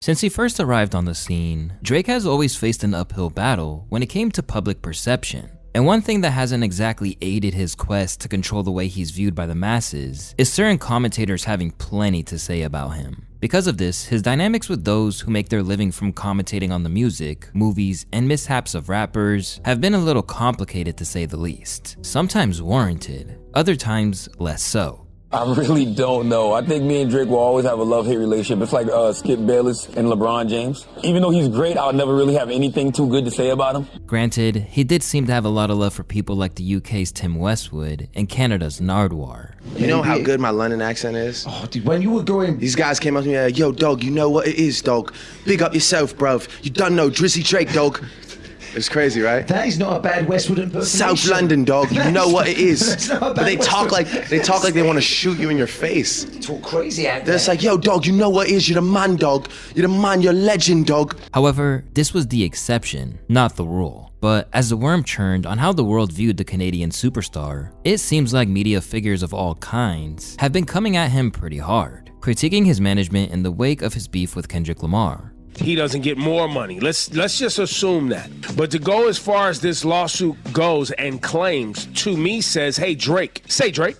Since he first arrived on the scene, Drake has always faced an uphill battle when it came to public perception. And one thing that hasn't exactly aided his quest to control the way he's viewed by the masses is certain commentators having plenty to say about him. Because of this, his dynamics with those who make their living from commentating on the music, movies, and mishaps of rappers have been a little complicated to say the least. Sometimes warranted, other times less so. I really don't know. I think me and Drake will always have a love-hate relationship. It's like Skip Bayless and LeBron James. Even though he's great, I'll never really have anything too good to say about him. Granted, he did seem to have a lot of love for people like the UK's Tim Westwood and Canada's Nardwuar. You know how good my London accent is? Oh, dude, when you were going... These guys came up to me like, yo, dog, you know what it is, dog. Big up yourself, bruv. You done know Drizzy Drake, dog. It's crazy, right? That is not a bad Westwood impersonation. South London, dog. You know what it is. That's not a bad But they talk Westwood. like they want to shoot you in your face. Talk crazy out there. They're just like, yo, dog, you know what it is. You're the man, dog. You're the man. You're a legend, dog. However, this was the exception, not the rule. But as the worm churned on how the world viewed the Canadian superstar, it seems like media figures of all kinds have been coming at him pretty hard, critiquing his management in the wake of his beef with Kendrick Lamar. He doesn't get more money. Let's just assume that. But to go as far as this lawsuit goes and claims, to me says, hey, Drake,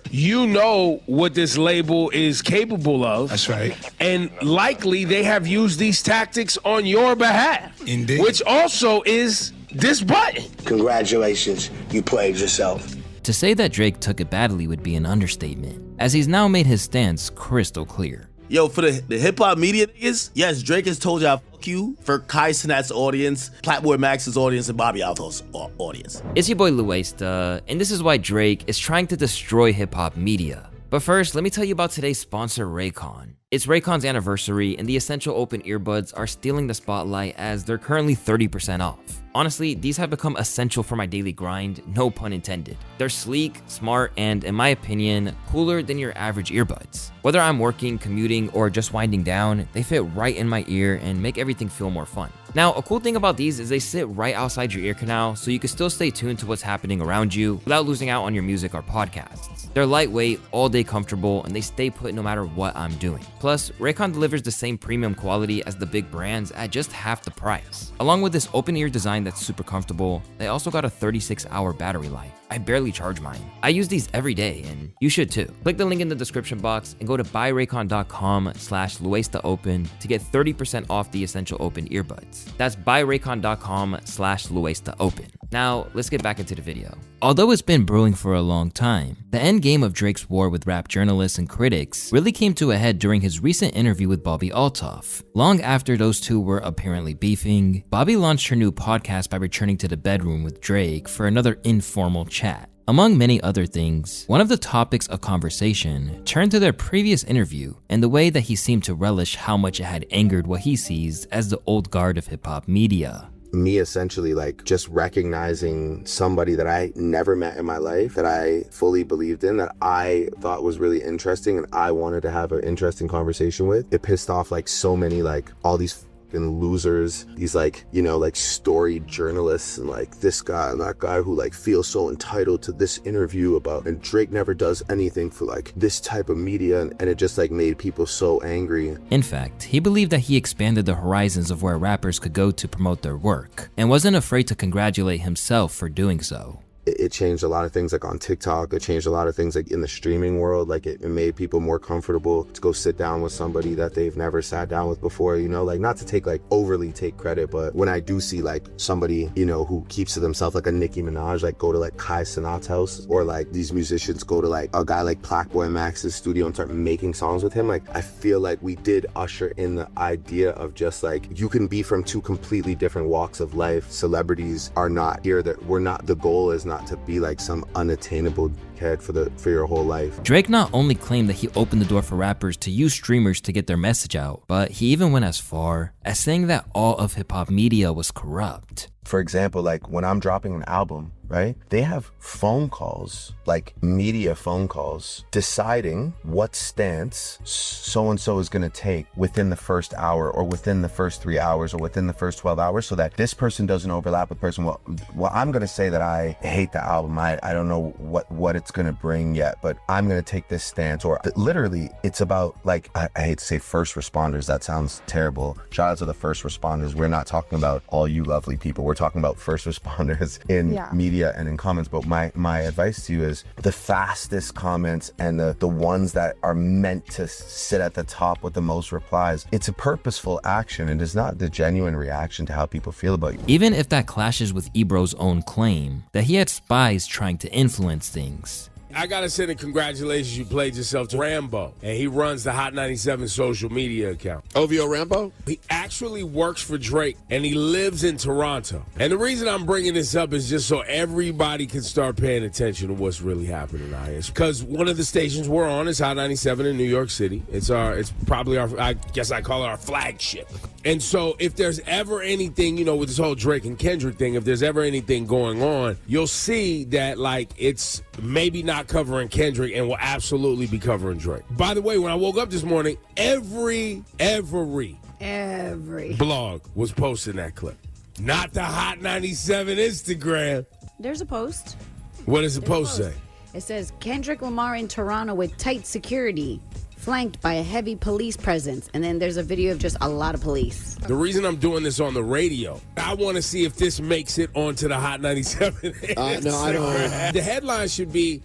you know what this label is capable of. That's right. And likely they have used these tactics on your behalf. Indeed. Which also is this button. Congratulations, you played yourself. To say that Drake took it badly would be an understatement, as he's now made his stance crystal clear. Yo, for the hip-hop media niggas, yes, Drake has told y'all fuck you for Kai Cenat's audience, Platboy Max's audience, and Bobby Alto's audience. It's your boy Louaista, and this is why Drake is trying to destroy hip-hop media. But first, let me tell you about today's sponsor, Raycon. It's Raycon's anniversary, and the Essential Open earbuds are stealing the spotlight as they're currently 30% off. Honestly, these have become essential for my daily grind, no pun intended. They're sleek, smart, and in my opinion, cooler than your average earbuds. Whether I'm working, commuting, or just winding down, they fit right in my ear and make everything feel more fun. Now, a cool thing about these is they sit right outside your ear canal, so you can still stay tuned to what's happening around you without losing out on your music or podcasts. They're lightweight, all-day comfortable, and they stay put no matter what I'm doing. Plus, Raycon delivers the same premium quality as the big brands at just half the price. Along with this open-ear design that's super comfortable, they also got a 36-hour battery life. I barely charge mine. I use these every day, and you should too. Click the link in the description box and go to buyraycon.com/LuaistaOpen to get 30% off the Essential Open earbuds. That's buyraycon.com/LuaistaOpen. Now, let's get back into the video. Although it's been brewing for a long time, the end game of Drake's war with rap journalists and critics really came to a head during his recent interview with Bobby Altoff. Long after those two were apparently beefing, Bobby launched her new podcast by returning to the bedroom with Drake for another informal chat. Among many other things, one of the topics of conversation turned to their previous interview and the way that he seemed to relish how much it had angered what he sees as the old guard of hip-hop media. Me essentially like just recognizing somebody that I never met in my life, that I fully believed in, that I thought was really interesting and I wanted to have an interesting conversation with. It pissed off like so many, like all these losers, these like, you know, like story journalists and like this guy and that guy who like feels so entitled to this interview about, and Drake never does anything for like this type of media, and it just like made people so angry. In fact, he believed that he expanded the horizons of where rappers could go to promote their work and wasn't afraid to congratulate himself for doing so. It changed a lot of things like on TikTok. It changed a lot of things like in the streaming world. Like it made people more comfortable to go sit down with somebody that they've never sat down with before, you know, like not to take like overly take credit, but when I do see like somebody, you know, who keeps to themselves, like a Nicki Minaj, like go to like Kai Cenat's house, or like these musicians go to like a guy like Platboy Max's studio and start making songs with him. Like I feel like we did usher in the idea of just like, you can be from two completely different walks of life. Celebrities are not here, that we're not, the goal is not to be like some unattainable head for your whole life. Drake not only claimed that he opened the door for rappers to use streamers to get their message out, but he even went as far as saying that all of hip-hop media was corrupt. For example, like when I'm dropping an album, right? They have phone calls, like media phone calls, deciding what stance so-and-so is going to take within the first hour or within the first 3 hours or within the first 12 hours so that this person doesn't overlap with person. Well, I'm going to say that I hate the album. I don't know what it's going to bring yet, but I'm going to take this stance. Or literally, it's about, like, I hate to say first responders. That sounds terrible. Shout out to the first responders. We're not talking about all you lovely people. We're talking about first responders in media and in comments. But my advice to you is the fastest comments and the ones that are meant to sit at the top with the most replies. It's a purposeful action. It is not the genuine reaction to how people feel about you. Even if that clashes with Ebro's own claim that he had spies trying to influence things. I gotta send a congratulations, you played yourself, to Rambo, and he runs the Hot 97 social media account. OVO Rambo? He actually works for Drake, and he lives in Toronto. And the reason I'm bringing this up is just so everybody can start paying attention to what's really happening out here. Because one of the stations we're on is Hot 97 in New York City. It's probably our, I guess I call it our flagship. And so if there's ever anything, you know, with this whole Drake and Kendrick thing, if there's ever anything going on, you'll see that, like, it's maybe not covering Kendrick and will absolutely be covering Drake. By the way, when I woke up this morning, every blog was posting that clip. Not the Hot 97 Instagram. There's a post. What does the post say? It says, Kendrick Lamar in Toronto with tight security, flanked by a heavy police presence. And then there's a video of just a lot of police. The reason I'm doing this on the radio, I want to see if this makes it onto the Hot 97. No, I don't. The headline should be,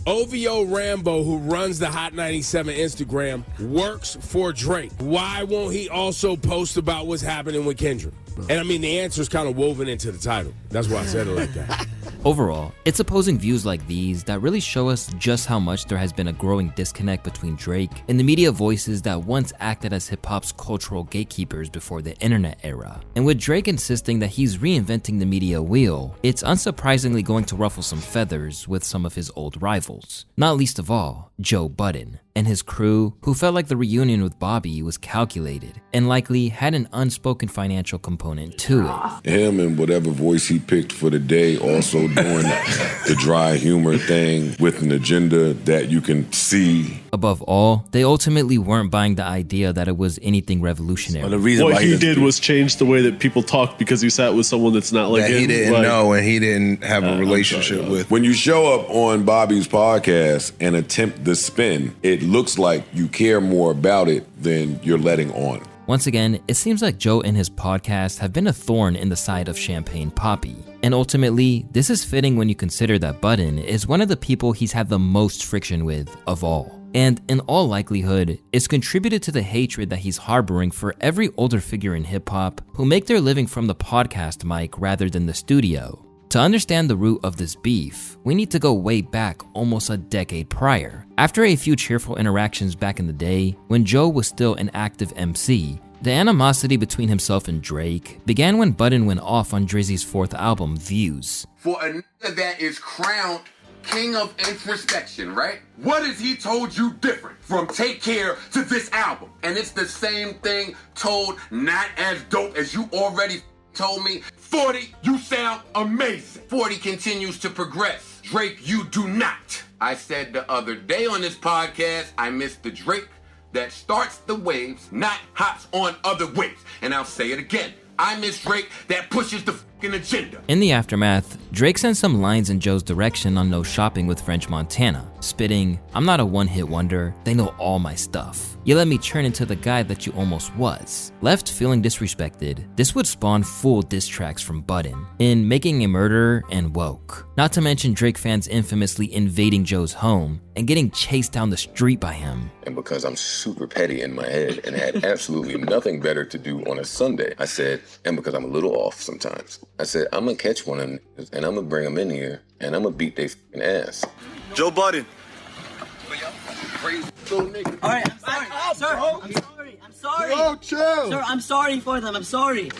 OVO Rambo, who runs the Hot 97 Instagram, works for Drake. Why won't he also post about what's happening with Kendrick? And I mean, the answer is kind of woven into the title. That's why I said it like that. Overall, it's opposing views like these that really show us just how much there has been a growing disconnect between Drake and the media voices that once acted as hip-hop's cultural gatekeepers before the internet era. And with Drake insisting that he's reinventing the media wheel, it's unsurprisingly going to ruffle some feathers with some of his old rivals. Not least of all, Joe Budden and his crew, who felt like the reunion with Bobby was calculated and likely had an unspoken financial component to it. Him and whatever voice he picked for the day also doing the dry humor thing with an agenda that you can see. Above all, they ultimately weren't buying the idea that it was anything revolutionary. Well, the reason what he did was change the way that people talk because he sat with someone that's not like that him. He didn't know and he didn't have a relationship with. When you show up on Bobby's podcast and attempt the spin, it looks like you care more about it than you're letting on. Once again, it seems like Joe and his podcast have been a thorn in the side of Champagne Papi. And ultimately, this is fitting when you consider that Budden is one of the people he's had the most friction with of all. And in all likelihood, it's contributed to the hatred that he's harboring for every older figure in hip-hop who make their living from the podcast mic rather than the studio. To understand the root of this beef, we need to go way back almost a decade prior. After a few cheerful interactions back in the day, when Joe was still an active MC, the animosity between himself and Drake began when Budden went off on Drizzy's fourth album, Views. For a nigga that is crowned king of introspection, right? What has he told you different from Take Care to this album? And it's the same thing told not as dope as you already told me. 40, you sound amazing. 40 continues to progress. Drake, you do not. I said the other day on this podcast, I miss the Drake that starts the waves, not hops on other waves. And I'll say it again. I miss Drake that pushes the fucking agenda. In the aftermath, Drake sent some lines in Joe's direction on No Shopping with French Montana, spitting, "I'm not a one-hit wonder, they know all my stuff. You let me turn into the guy that you almost was." Left feeling disrespected, this would spawn full diss tracks from Budden in Making a Murderer and Woke. Not to mention Drake fans infamously invading Joe's home and getting chased down the street by him. And because I'm super petty in my head and had absolutely nothing better to do on a Sunday, I said, and because I'm a little off sometimes, I said, I'm gonna catch one of them and I'm gonna bring them in here and I'm gonna beat their fucking ass. Joe Budden. All right, I'm sorry. Sir, I'm sorry. Yo, chill. Sir, I'm sorry for them. I'm sorry.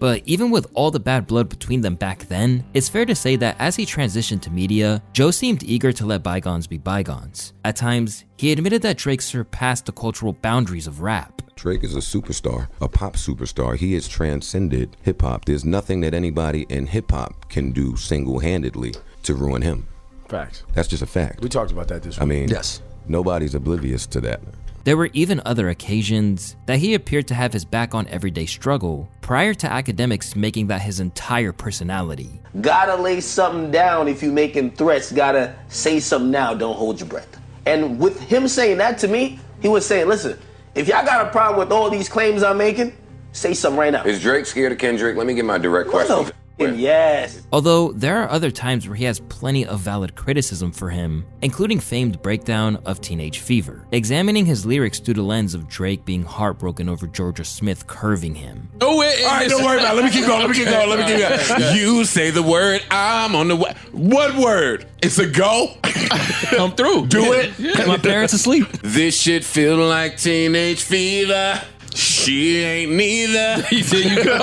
But even with all the bad blood between them back then, it's fair to say that as he transitioned to media, Joe seemed eager to let bygones be bygones. At times, he admitted that Drake surpassed the cultural boundaries of rap. Drake is a superstar, a pop superstar. He has transcended hip-hop. There's nothing that anybody in hip-hop can do single-handedly to ruin him. Facts. That's just a fact. We talked about that this week. I mean, yes. Nobody's oblivious to that. There were even other occasions that he appeared to have his back on everyday struggle, prior to academics making that his entire personality. Gotta lay something down if you making threats. Gotta say something now, don't hold your breath. And with him saying that to me, he was saying, listen, if y'all got a problem with all these claims I'm making, say something right now. Is Drake scared of Kendrick? Let me get my direct question. Yes. Although there are other times where he has plenty of valid criticism for him, including famed breakdown of Teenage Fever, examining his lyrics through the lens of Drake being heartbroken over Georgia Smith curving him. Oh, wait, all right, don't worry about it. Let me keep going. You say the word, I'm on the way. What word? It's a go? Come through. Do it. Put my parents asleep. This shit feel like Teenage Fever. She ain't neither. There you go.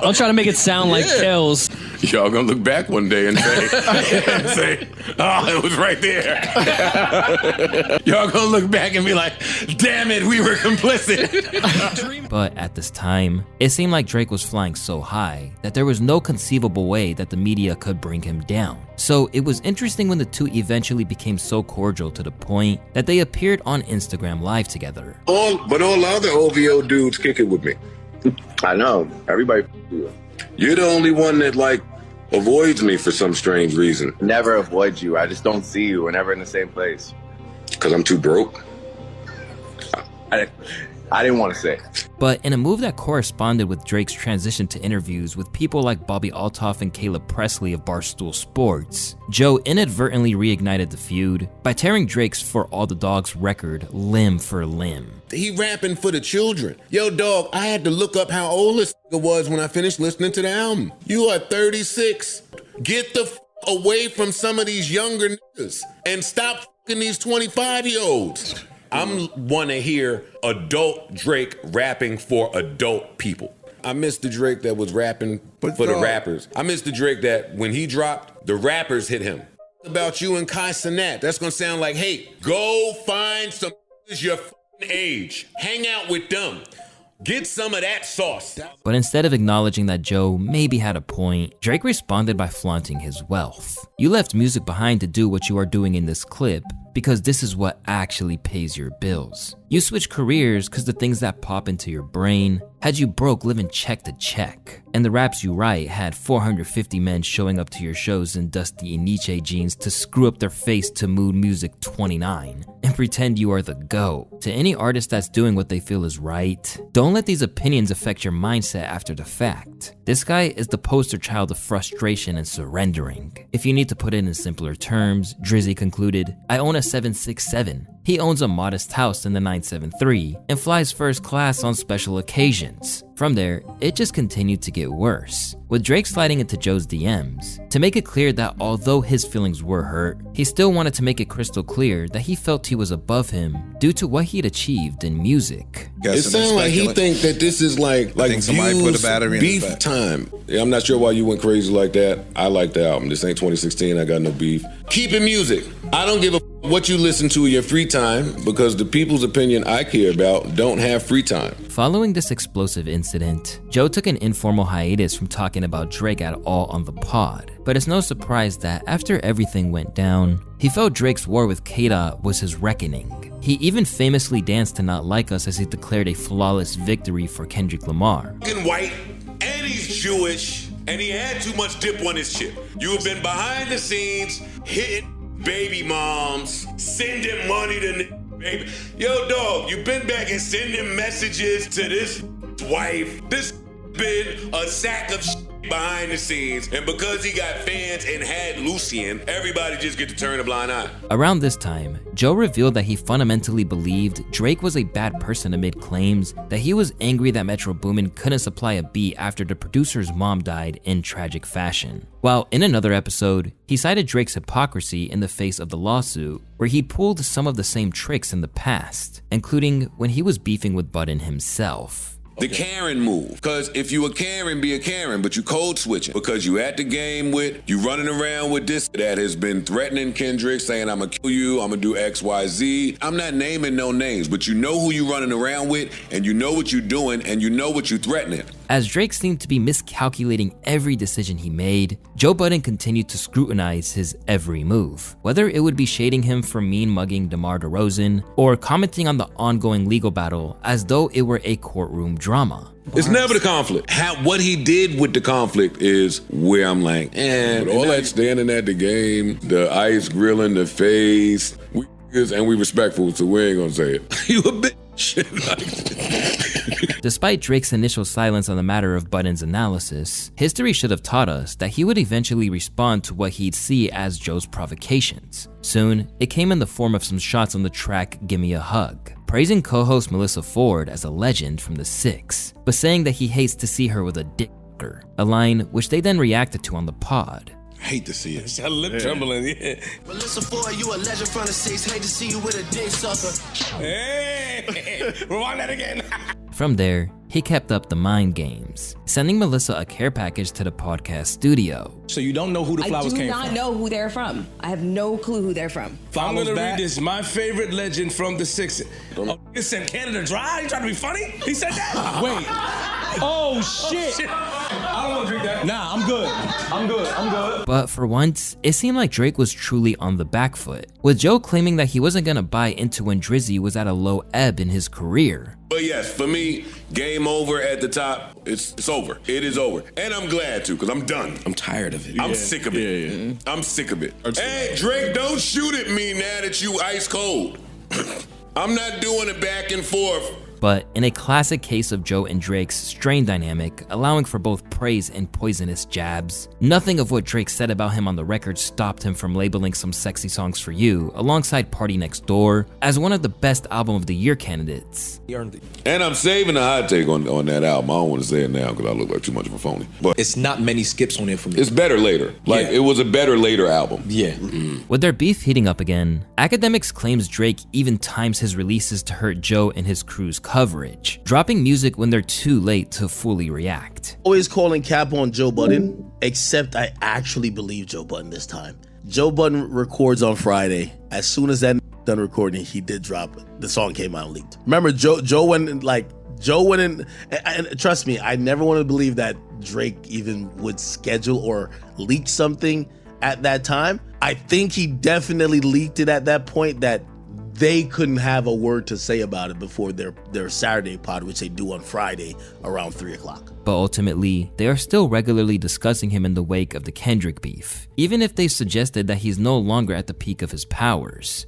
I'm trying to make it sound like Kells. Y'all gonna look back one day and say, oh, it was right there. Y'all gonna look back and be like, damn it, we were complicit. But at this time, it seemed like Drake was flying so high that there was no conceivable way that the media could bring him down. So it was interesting when the two eventually became so cordial to the point that they appeared on Instagram Live together. But all the other OVO dudes kick it with me. I know. Everybody. You're the only one that, like, avoids me for some strange reason. Never avoid you. I just don't see you. We're never in the same place. Because I'm too broke? I didn't want to say. But in a move that corresponded with Drake's transition to interviews with people like Bobby Altoff and Caleb Presley of Barstool Sports, Joe inadvertently reignited the feud by tearing Drake's For All the Dogs record limb for limb. He rapping for the children. Yo, dog, I had to look up how old this was when I finished listening to the album. You are 36. Get the away from some of these younger niggas and stop fucking these 25-year-olds. I'm want to hear adult Drake rapping for adult people. I miss the Drake that was rapping for the rappers. I miss the Drake that when he dropped, the rappers hit him. About you and Kai Cenat, that's gonna sound like, hey, go find some your age. Hang out with them. Get some of that sauce. But instead of acknowledging that Joe maybe had a point, Drake responded by flaunting his wealth. You left music behind to do what you are doing in this clip because this is what actually pays your bills. You switch careers because the things that pop into your brain had you broke living check to check. And the raps you write had 450 men showing up to your shows in dusty Nietzsche jeans to screw up their face to Mood Music 29 and pretend you are the GOAT. To any artist that's doing what they feel is right, don't let these opinions affect your mindset after the fact. This guy is the poster child of frustration and surrendering. If you need to put it in simpler terms, Drizzy concluded, I own a 767. He owns a modest house in the 973 and flies first class on special occasions. From there, it just continued to get worse, with Drake sliding into Joe's DMs to make it clear that although his feelings were hurt, he still wanted to make it crystal clear that he felt he was above him due to what he'd achieved in music. It sounds like he think that this is like somebody put a battery in his beef back. time. Yeah, I'm not sure why you went crazy like that. I like the album. This ain't 2016. I got no beef. Keep it music. I don't give a what you listen to in your free time because the people's opinion I care about don't have free time. Following this explosive incident, Joe took an informal hiatus from talking about Drake at all on the pod. But it's no surprise that after everything went down, he felt Drake's war with K-Dot was his reckoning. He even famously danced to Not Like Us as he declared a flawless victory for Kendrick Lamar. White, and he's Jewish, and he had too much dip on his chip. You have been behind the scenes, hitting baby moms, sending money to baby. Yo, dog, you been back and sending messages to this wife. This been a sack of behind the scenes, and because he got fans and had Lucian, everybody just get to turn a blind eye. Around this time, Joe revealed that he fundamentally believed Drake was a bad person amid claims that he was angry that Metro Boomin couldn't supply a beat after the producer's mom died in tragic fashion. While in another episode, he cited Drake's hypocrisy in the face of the lawsuit, where he pulled some of the same tricks in the past, including when he was beefing with Budden himself. The Karen move. Because if you a Karen, be a Karen, but you code switching. Because you at the game with, you running around with this that has been threatening Kendrick, saying I'm gonna kill you, I'm gonna do X, Y, Z. I'm not naming no names, but you know who you running around with, and you know what you doing, and you know what you threatening. As Drake seemed to be miscalculating every decision he made, Joe Budden continued to scrutinize his every move. Whether it would be shading him for mean mugging DeMar DeRozan, or commenting on the ongoing legal battle as though it were a courtroom drama. It's never the conflict. What he did with the conflict is where I'm like, but all that standing at the game, the ice grilling, the face, and we respectful, so we ain't gonna say it. You a bitch. Despite Drake's initial silence on the matter of Budden's analysis, history should have taught us that he would eventually respond to what he'd see as Joe's provocations. Soon, it came in the form of some shots on the track Gimme a Hug, praising co-host Melissa Ford as a legend from the 6, but saying that he hates to see her with a dick fucker, a line which they then reacted to on the pod. I hate to see it. Her lip trembling, yeah. Melissa Ford, you a legend from the 6. Hate to see you with a dick sucker. Hey, rewind that again. From there, he kept up the mind games, sending Melissa a care package to the podcast studio. So you don't know who the flowers came from? I do not know who they're from. I have no clue who they're from. I'm gonna read this. My favorite legend from the 6. Oh, he sent Canada Dry? You trying to be funny? He said that? Wait. Oh, shit. I don't want to drink that. Nah, I'm good. I'm good. But for once, it seemed like Drake was truly on the back foot, with Joe claiming that he wasn't gonna buy into when Drizzy was at a low ebb in his career. But yes, for me, game over at the top. It's over. It is over. And I'm glad to, because I'm done. I'm tired of it. I'm sick of it. Yeah. I'm sick of it. Hey, Drake, don't shoot at me now that you ice cold. I'm not doing it back and forth. But in a classic case of Joe and Drake's strained dynamic, allowing for both praise and poisonous jabs, nothing of what Drake said about him on the record stopped him from labeling Some Sexy Songs for You alongside Party Next Door as one of the best Album of the Year candidates. He earned it. And I'm saving a hot take on that album. I don't want to say it now because I look like too much of a phony. But it's not many skips on it for me. It's better later. It was a better later album. Yeah. Mm-hmm. With their beef heating up again, Academics claims Drake even times his releases to hurt Joe and his crew's coverage, dropping music when they're too late to fully react. Always calling cap on Joe Budden, except I actually believe Joe Budden this time. Joe Budden records on Friday. As soon as that done recording, he did drop it. The song came out and leaked. Remember, Joe went in, and trust me, I never wanted to believe that Drake even would schedule or leak something at that time. I think he definitely leaked it at that point that they couldn't have a word to say about it before their Saturday pod, which they do on Friday around 3 o'clock. But ultimately, they are still regularly discussing him in the wake of the Kendrick beef, even if they suggested that he's no longer at the peak of his powers.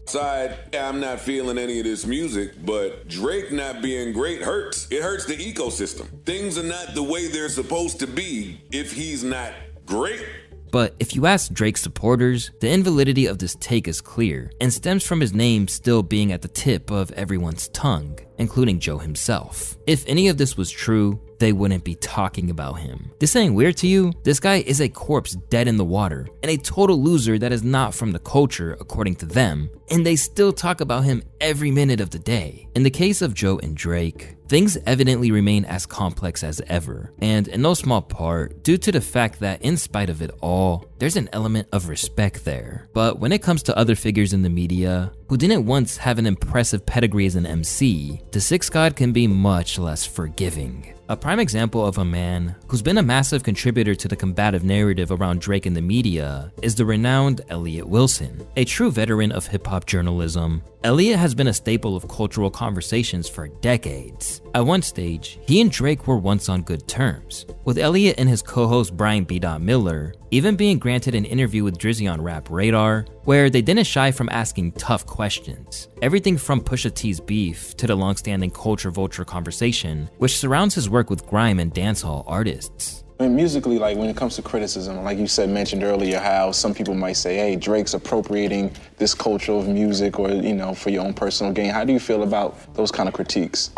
I'm not feeling any of this music, but Drake not being great hurts. It hurts the ecosystem. Things are not the way they're supposed to be if he's not great. But if you ask Drake's supporters, the invalidity of this take is clear and stems from his name still being at the tip of everyone's tongue, including Joe himself. If any of this was true, they wouldn't be talking about him. This ain't weird to you? This guy is a corpse dead in the water and a total loser that is not from the culture according to them, and they still talk about him every minute of the day. In the case of Joe and Drake, things evidently remain as complex as ever, and in no small part due to the fact that in spite of it all, there's an element of respect there. But when it comes to other figures in the media who didn't once have an impressive pedigree as an MC, the Six God can be much less forgiving. A prime example of a man who's been a massive contributor to the combative narrative around Drake in the media is the renowned Elliott Wilson. A true veteran of hip-hop journalism, Elliott has been a staple of cultural conversations for decades. At one stage, he and Drake were once on good terms, with Elliott and his co-host Brian B. Miller even being granted an interview with Drizzy on Rap Radar, where they didn't shy from asking tough questions. Everything from Pusha T's beef to the long-standing culture vulture conversation, which surrounds his work with grime and dancehall artists. And musically, like when it comes to criticism, like you said, mentioned earlier, how some people might say, hey, Drake's appropriating this culture of music or, for your own personal gain. How do you feel about those kind of critiques?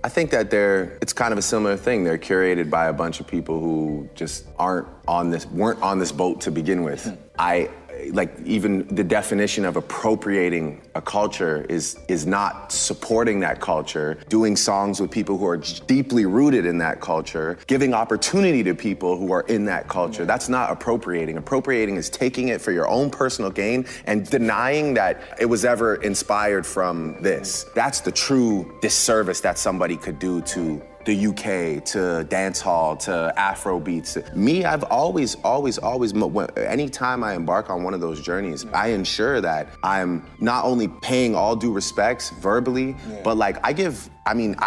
I think that it's kind of a similar thing. They're curated by a bunch of people who just weren't on this boat to begin with. like even the definition of appropriating a culture is not supporting that culture, doing songs with people who are deeply rooted in that culture, giving opportunity to people who are in that culture. That's not appropriating. Appropriating is taking it for your own personal gain and denying that it was ever inspired from this. That's the true disservice that somebody could do to the UK, to dance hall, to Afro beats. Me, I've always, anytime I embark on one of those journeys, I ensure that I'm not only paying all due respects verbally, but like I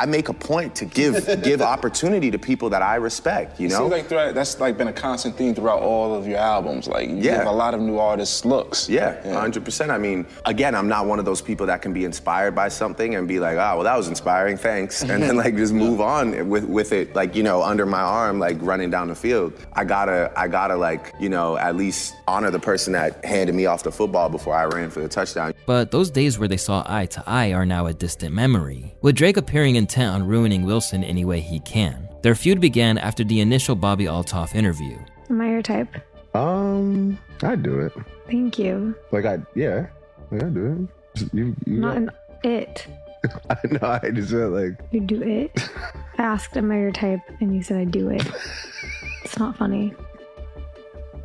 make a point to give opportunity to people that I respect, you know? It seems like that's like been a constant theme throughout all of your albums. Like you give a lot of new artists looks. Yeah, 100%. I mean, again, I'm not one of those people that can be inspired by something and be like, oh, well, that was inspiring, thanks. And then like just move on with it, like, you know, under my arm, like running down the field. I gotta like, you know, at least honor the person that handed me off the football before I ran for the touchdown. But those days where they saw eye to eye are now a distant memory, with Drake appearing intent on ruining Wilson any way he can. Their feud began after the initial Bobby Altoff interview. Am I your type? I'd do it. Thank you. Like I'd do it. You Not an it. I know, I just felt like... You do it? I asked, am I your type? And you said I do it. It's not funny.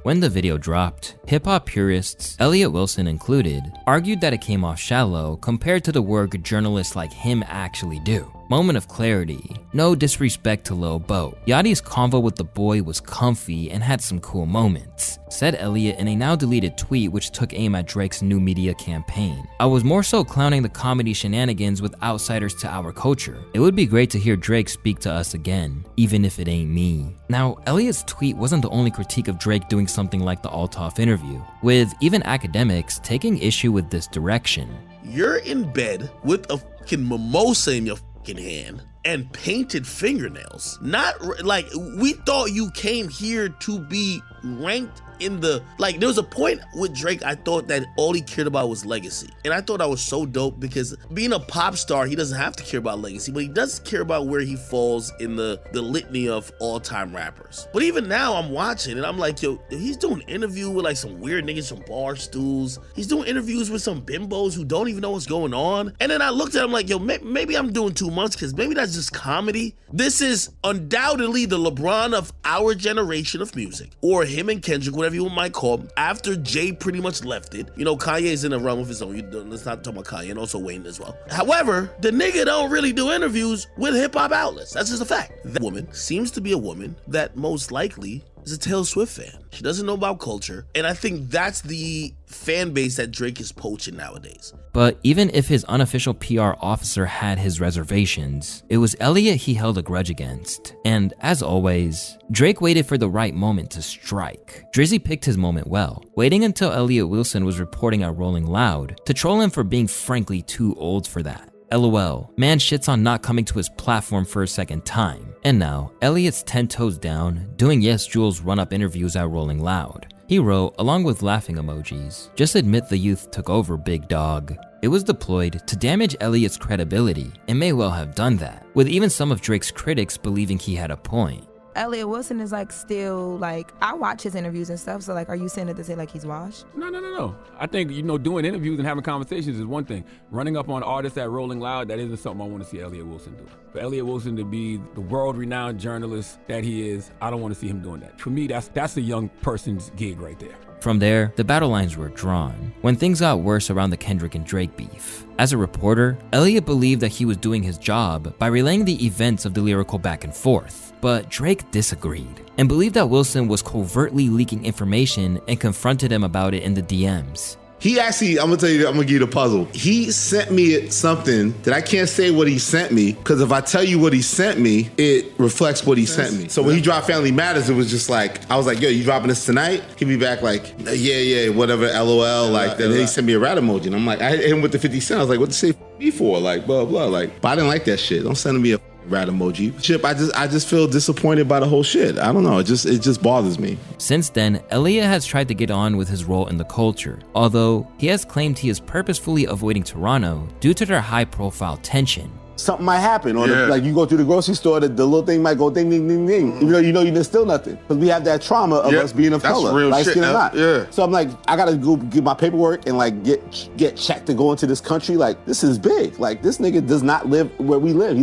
When the video dropped, hip-hop purists, Elliott Wilson included, argued that it came off shallow compared to the work journalists like him actually do. Moment of clarity. No disrespect to Lil Boat. Yachty's convo with the boy was comfy and had some cool moments, said Elliott in a now deleted tweet which took aim at Drake's new media campaign. I was more so clowning the comedy shenanigans with outsiders to our culture. It would be great to hear Drake speak to us again, even if it ain't me. Now, Elliott's tweet wasn't the only critique of Drake doing something like the Altoff interview, with even academics taking issue with this direction. You're in bed with a fucking mimosa in your hand and painted fingernails. Not like we thought you came here to be ranked in the, like, there was a point with Drake I thought that all he cared about was legacy, and I thought that was so dope because being a pop star, he doesn't have to care about legacy, but he does care about where he falls in the litany of all-time rappers. But even now I'm watching and I'm like, yo, he's doing an interview with like some weird niggas from bar stools. He's doing interviews with some bimbos who don't even know what's going on. And then I looked at him like, yo, maybe I'm doing too much because maybe that's just comedy. This is undoubtedly the LeBron of our generation of music, or him and Kendrick, whatever you might call him, after Jay pretty much left it. You know, Kanye's in a run with his own. Let's not talk about Kanye, and also Wayne as well. However, the nigga don't really do interviews with hip-hop outlets. That's just a fact. That woman seems to be a woman that most likely is a Taylor Swift fan. She doesn't know about culture, and I think that's the fan base that Drake is poaching nowadays. But even if his unofficial PR officer had his reservations, it was Elliott he held a grudge against. And as always, Drake waited for the right moment to strike. Drizzy picked his moment well, waiting until Elliott Wilson was reporting at Rolling Loud to troll him for being frankly too old for that. LOL, man shits on not coming to his platform for a second time. And now, Elliott's 10 toes down, doing Yes Jules run-up interviews at Rolling Loud. He wrote, along with laughing emojis, "Just admit the youth took over, big dog." It was deployed to damage Elliott's credibility, and may well have done that, with even some of Drake's critics believing he had a point. Elliott Wilson is like still like, I watch his interviews and stuff, so like, are you saying it to say like he's washed? No. I think, you know, doing interviews and having conversations is one thing. Running up on artists at Rolling Loud, that isn't something I want to see Elliott Wilson do. For Elliott Wilson to be the world-renowned journalist that he is, I don't want to see him doing that. For me, that's a young person's gig right there. From there, the battle lines were drawn, when things got worse around the Kendrick and Drake beef. As a reporter, Elliott believed that he was doing his job by relaying the events of the lyrical back and forth, but Drake disagreed, and believed that Wilson was covertly leaking information and confronted him about it in the DMs. He actually, I'm gonna give you the puzzle. He sent me something that I can't say what he sent me, because if I tell you what he sent me, it reflects what he sent me. So when he dropped Family Matters, it was just like, I was like, yo, you dropping this tonight? He'd be back like, yeah, whatever, LOL, like, then he sent me a rat emoji. And I'm like, I hit him with the 50 Cent. I was like, what to say me for? Like, blah, blah, like, but I didn't like that shit. Don't send me a rat emoji. Chip, I just feel disappointed by the whole shit. I don't know, it just bothers me. Since then, Elliott has tried to get on with his role in the culture, although he has claimed he is purposefully avoiding Toronto due to their high-profile tension. something might happen. Or like you go through the grocery store, the little thing might go ding, ding, ding, ding. Even though you know you didn't steal nothing. Because we have that trauma of us being of color. Real light shit, skin or not. Yeah. So I'm like, I gotta go get my paperwork and like get checked to go into this country. Like, this is big. Like, this nigga does not live where we live.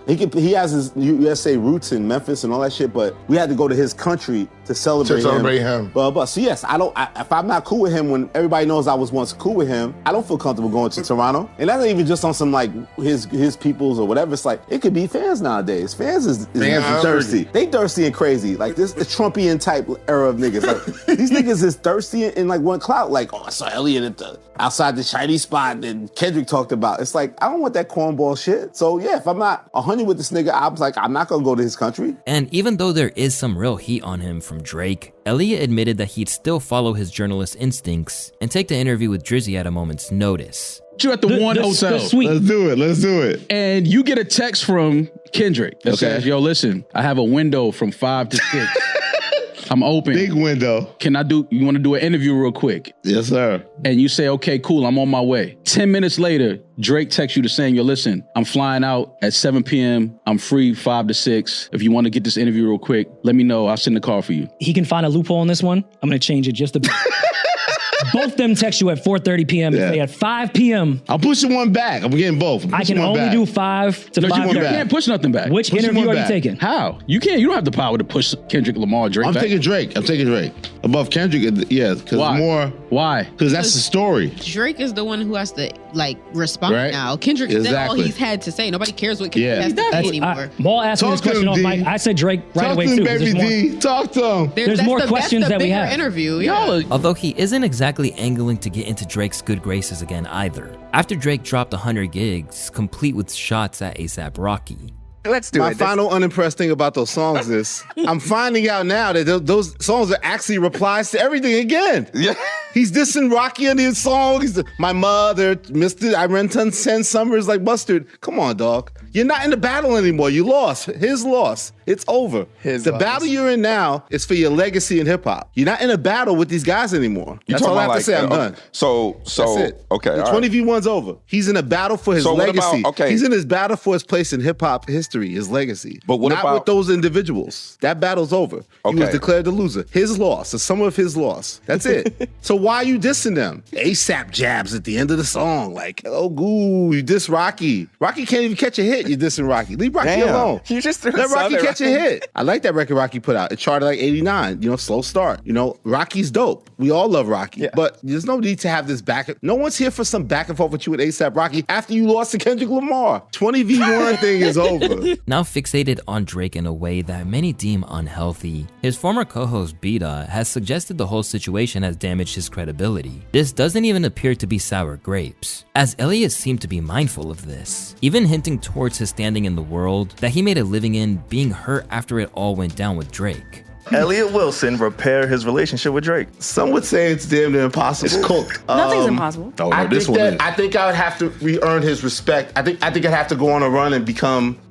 He has his USA roots in Memphis and all that shit, but we had to go to his country to celebrate him. But so yes, if I'm not cool with him when everybody knows I was once cool with him, I don't feel comfortable going to Toronto. And that's not even just on some like his peoples or whatever. It's like, it could be fans nowadays. Fans is thirsty. They thirsty and crazy. Like this Trumpian type era of niggas. Like these niggas is thirsty in like one clout. Like, oh, I saw Elliot outside the Chinese spot that Kendrick talked about. It's like, I don't want that cornball shit. So yeah, if I'm not 100 with this nigga, I was like, I'm not gonna go to his country. And even though there is some real heat on him from Drake, Elliot admitted that he'd still follow his journalist instincts and take the interview with Drizzy at a moment's notice. You at the one hotel. Let's do it. And you get a text from Kendrick that says, yo, listen, I have a window from 5 to 6. I'm open. Big window. You want to do an interview real quick? Yes, sir. And you say, okay, cool, I'm on my way. 10 minutes later, Drake texts you to saying, yo, listen, I'm flying out at 7 p.m. I'm free 5 to 6. If you want to get this interview real quick, let me know. I'll send the car for you. He can find a loophole on this one. I'm going to change it just a bit. Both them text you at 4:30 p.m. and say at 5 p.m. I'm pushing one back. I'm getting both. I can only do 5 to 5:30. You can't push nothing back. Which interview are you taking? How? You can't. You don't have the power to push Kendrick Lamar, Drake. I'm taking Drake above Kendrick. Yeah, because more. Why? Because that's the story. Drake is the one who has to like respond now. Kendrick is all he's had to say. Nobody cares what Kendrick has to say anymore. Maul asked me this question off mic. I said Drake right away too. Baby D. Talk to him. There's more questions that we have. Interview. Yeah. Although he isn't exactly angling to get into Drake's good graces again either. After Drake dropped 100 gigs, complete with shots at A$AP Rocky. Let's do it. My final unimpressed thing about those songs is I'm finding out now that those songs are actually replies to everything again. Yeah. He's dissing Rocky on his song. My mother, Mr. I ran 10 summers like mustard. Come on, dog. You're not in the battle anymore. You lost. His loss. It's over. The battle you're in now is for your legacy in hip hop. You're not in a battle with these guys anymore. That's all I have to say. I'm done. So that's it. Okay. The 20v1's over. He's in a battle for his legacy. He's in his battle for his place in hip hop history, his legacy. But what about with those individuals? That battle's over. He was declared the loser. His loss. The sum of his loss. That's it. So why are you dissing them? A$AP jabs at the end of the song. Like, oh, goo, you diss Rocky. Rocky can't even catch a hit. You're dissing Rocky. Leave Rocky alone. You just let Rocky catch a hit. I like that record Rocky put out. It charted like 89. Slow start. Rocky's dope. We all love Rocky. Yeah. But there's no need to have this back. No one's here for some back and forth with you with A$AP Rocky after you lost to Kendrick Lamar. 20v1 thing is over. Now fixated on Drake in a way that many deem unhealthy, his former co-host Bida has suggested the whole situation has damaged his credibility. This doesn't even appear to be sour grapes, as Elliot seemed to be mindful of this, even hinting towards his standing in the world that he made a living in being hurt after it all went down with Drake. Elliot Wilson repair his relationship with Drake? Some would say it's damn near impossible. It's cooked. Nothing's impossible. I think I would have to re-earn his respect. I think I'd have to go on a run and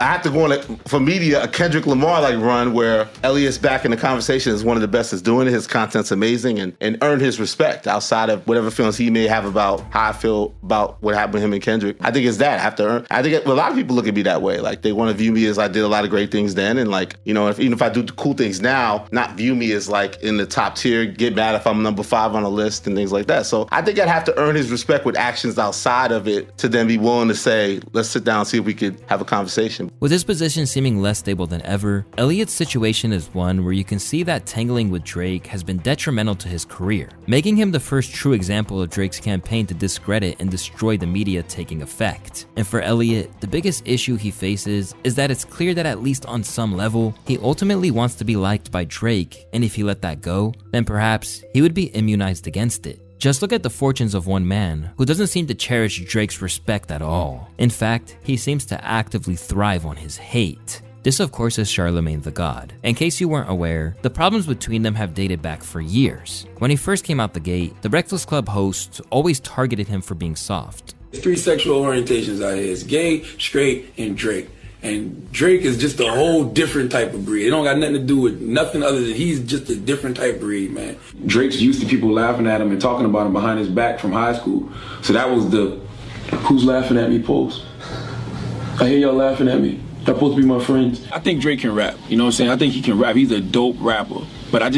I have to go on for media, a Kendrick Lamar like run where Elliot's back in the conversation is one of the best is doing it. His content's amazing and earn his respect outside of whatever feelings he may have about how I feel about what happened with him and Kendrick. I think it's that. I have to earn. I think a lot of people look at me that way. Like they want to view me as I did a lot of great things then. And like, even if I do cool things now, not view me as like in the top tier, get mad if I'm number 5 on a list and things like that. So I think I'd have to earn his respect with actions outside of it to then be willing to say, let's sit down and see if we could have a conversation. With his position seeming less stable than ever, Elliot's situation is one where you can see that tangling with Drake has been detrimental to his career, making him the first true example of Drake's campaign to discredit and destroy the media taking effect. And for Elliot, the biggest issue he faces is that it's clear that at least on some level, he ultimately wants to be liked by Drake, and if he let that go, then perhaps he would be immunized against it. Just look at the fortunes of one man who doesn't seem to cherish Drake's respect at all. In fact, he seems to actively thrive on his hate. This of course is Charlemagne the God. In case you weren't aware, the problems between them have dated back for years. When he first came out the gate, the Breakfast Club hosts always targeted him for being soft. There's 3 sexual orientations out here. It's gay, straight, and Drake. And Drake is just a whole different type of breed. It don't got nothing to do with nothing other than he's just a different type of breed, man. Drake's used to people laughing at him and talking about him behind his back from high school. So that was the who's laughing at me post. I hear y'all laughing at me. Y'all supposed to be my friends. I think Drake can rap. You know what I'm saying? I think he can rap. He's a dope rapper. But I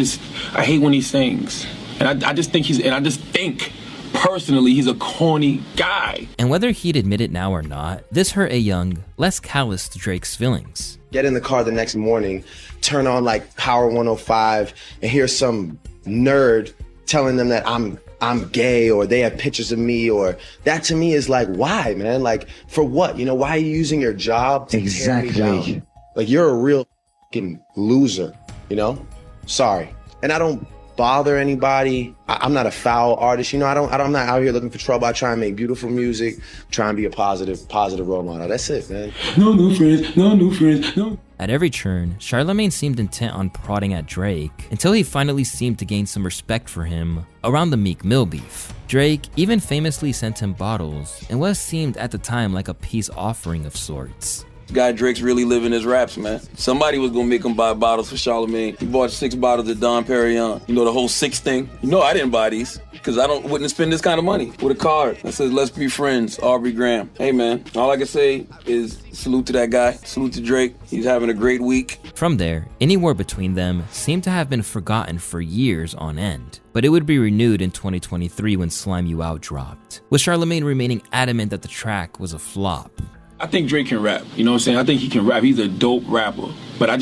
hate when he sings. And I just think personally, he's a corny guy. And whether he'd admit it now or not, this hurt a young, less calloused Drake's feelings. Get in the car the next morning, turn on like Power 105, and hear some nerd telling them that I'm gay, or they have pictures of me, or that to me is like, why, man? Like, for what? You know, why are you using your job to tear me down? Like, you're a real fucking loser, you know? Sorry. And I don't bother anybody. I'm not a foul artist, you know. I'm not out here looking for trouble. I try and make beautiful music, try and be a positive role model. That's it, man. No new friends, no new friends, no. At every turn, Charlamagne seemed intent on prodding at Drake until he finally seemed to gain some respect for him around the Meek Mill beef. Drake even famously sent him bottles in what seemed at the time like a peace offering of sorts. Guy Drake's really living his raps, man. Somebody was gonna make him buy bottles for Charlamagne. He bought 6 bottles of Dom Perignon. You know, the whole 6 thing. You know I didn't buy these, because wouldn't spend this kind of money with a card that says, let's be friends, Aubrey Graham. Hey man, all I can say is salute to that guy, salute to Drake. He's having a great week. From there, any war between them seemed to have been forgotten for years on end. But it would be renewed in 2023 when Slime You Out dropped, with Charlamagne remaining adamant that the track was a flop. I think Drake can rap. You know what I'm saying? I think he can rap. He's a dope rapper. But I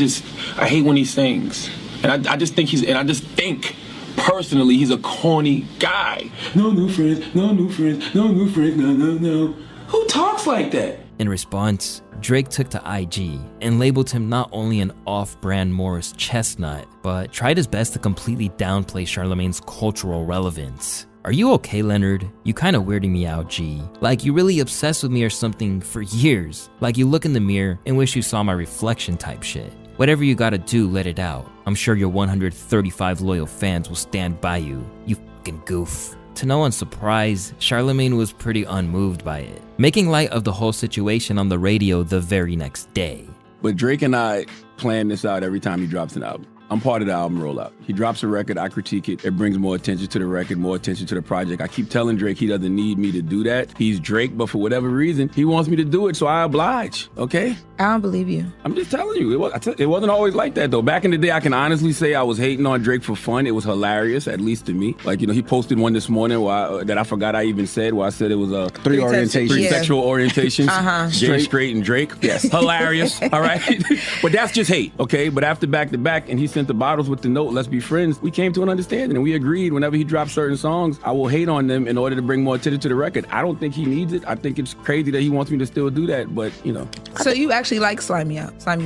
hate when he sings. And I just think personally he's a corny guy. No new friends, no new friends, no new friends, no. Who talks like that? In response, Drake took to IG and labeled him not only an off-brand Morris chestnut, but tried his best to completely downplay Charlamagne's cultural relevance. Are you okay, Leonard? You kinda weirding me out, G. Like you really obsessed with me or something for years. Like you look in the mirror and wish you saw my reflection type shit. Whatever you gotta do, let it out. I'm sure your 135 loyal fans will stand by you, you fucking goof. To no one's surprise, Charlamagne was pretty unmoved by it, making light of the whole situation on the radio the very next day. But Drake and I plan this out every time he drops an album. I'm part of the album rollout. He drops a record, I critique it. It brings more attention to the record, more attention to the project. I keep telling Drake he doesn't need me to do that. He's Drake, but for whatever reason, he wants me to do it, so I oblige, okay? I don't believe you. I'm just telling you, it wasn't always like that, though. Back in the day, I can honestly say I was hating on Drake for fun. It was hilarious, at least to me. Like, you know, he posted one this morning that I forgot I even said, where I said it was a three sexual orientations, gay, straight, and Drake. Yes, hilarious, all right? But that's just hate, okay? But after back to back, and he sent the bottles with the note, let's be friends, we came to an understanding, and we agreed whenever he drops certain songs, I will hate on them in order to bring more attention to the record. I don't think he needs it. I think it's crazy that he wants me to still do that, but, you know. So you actually like Slime You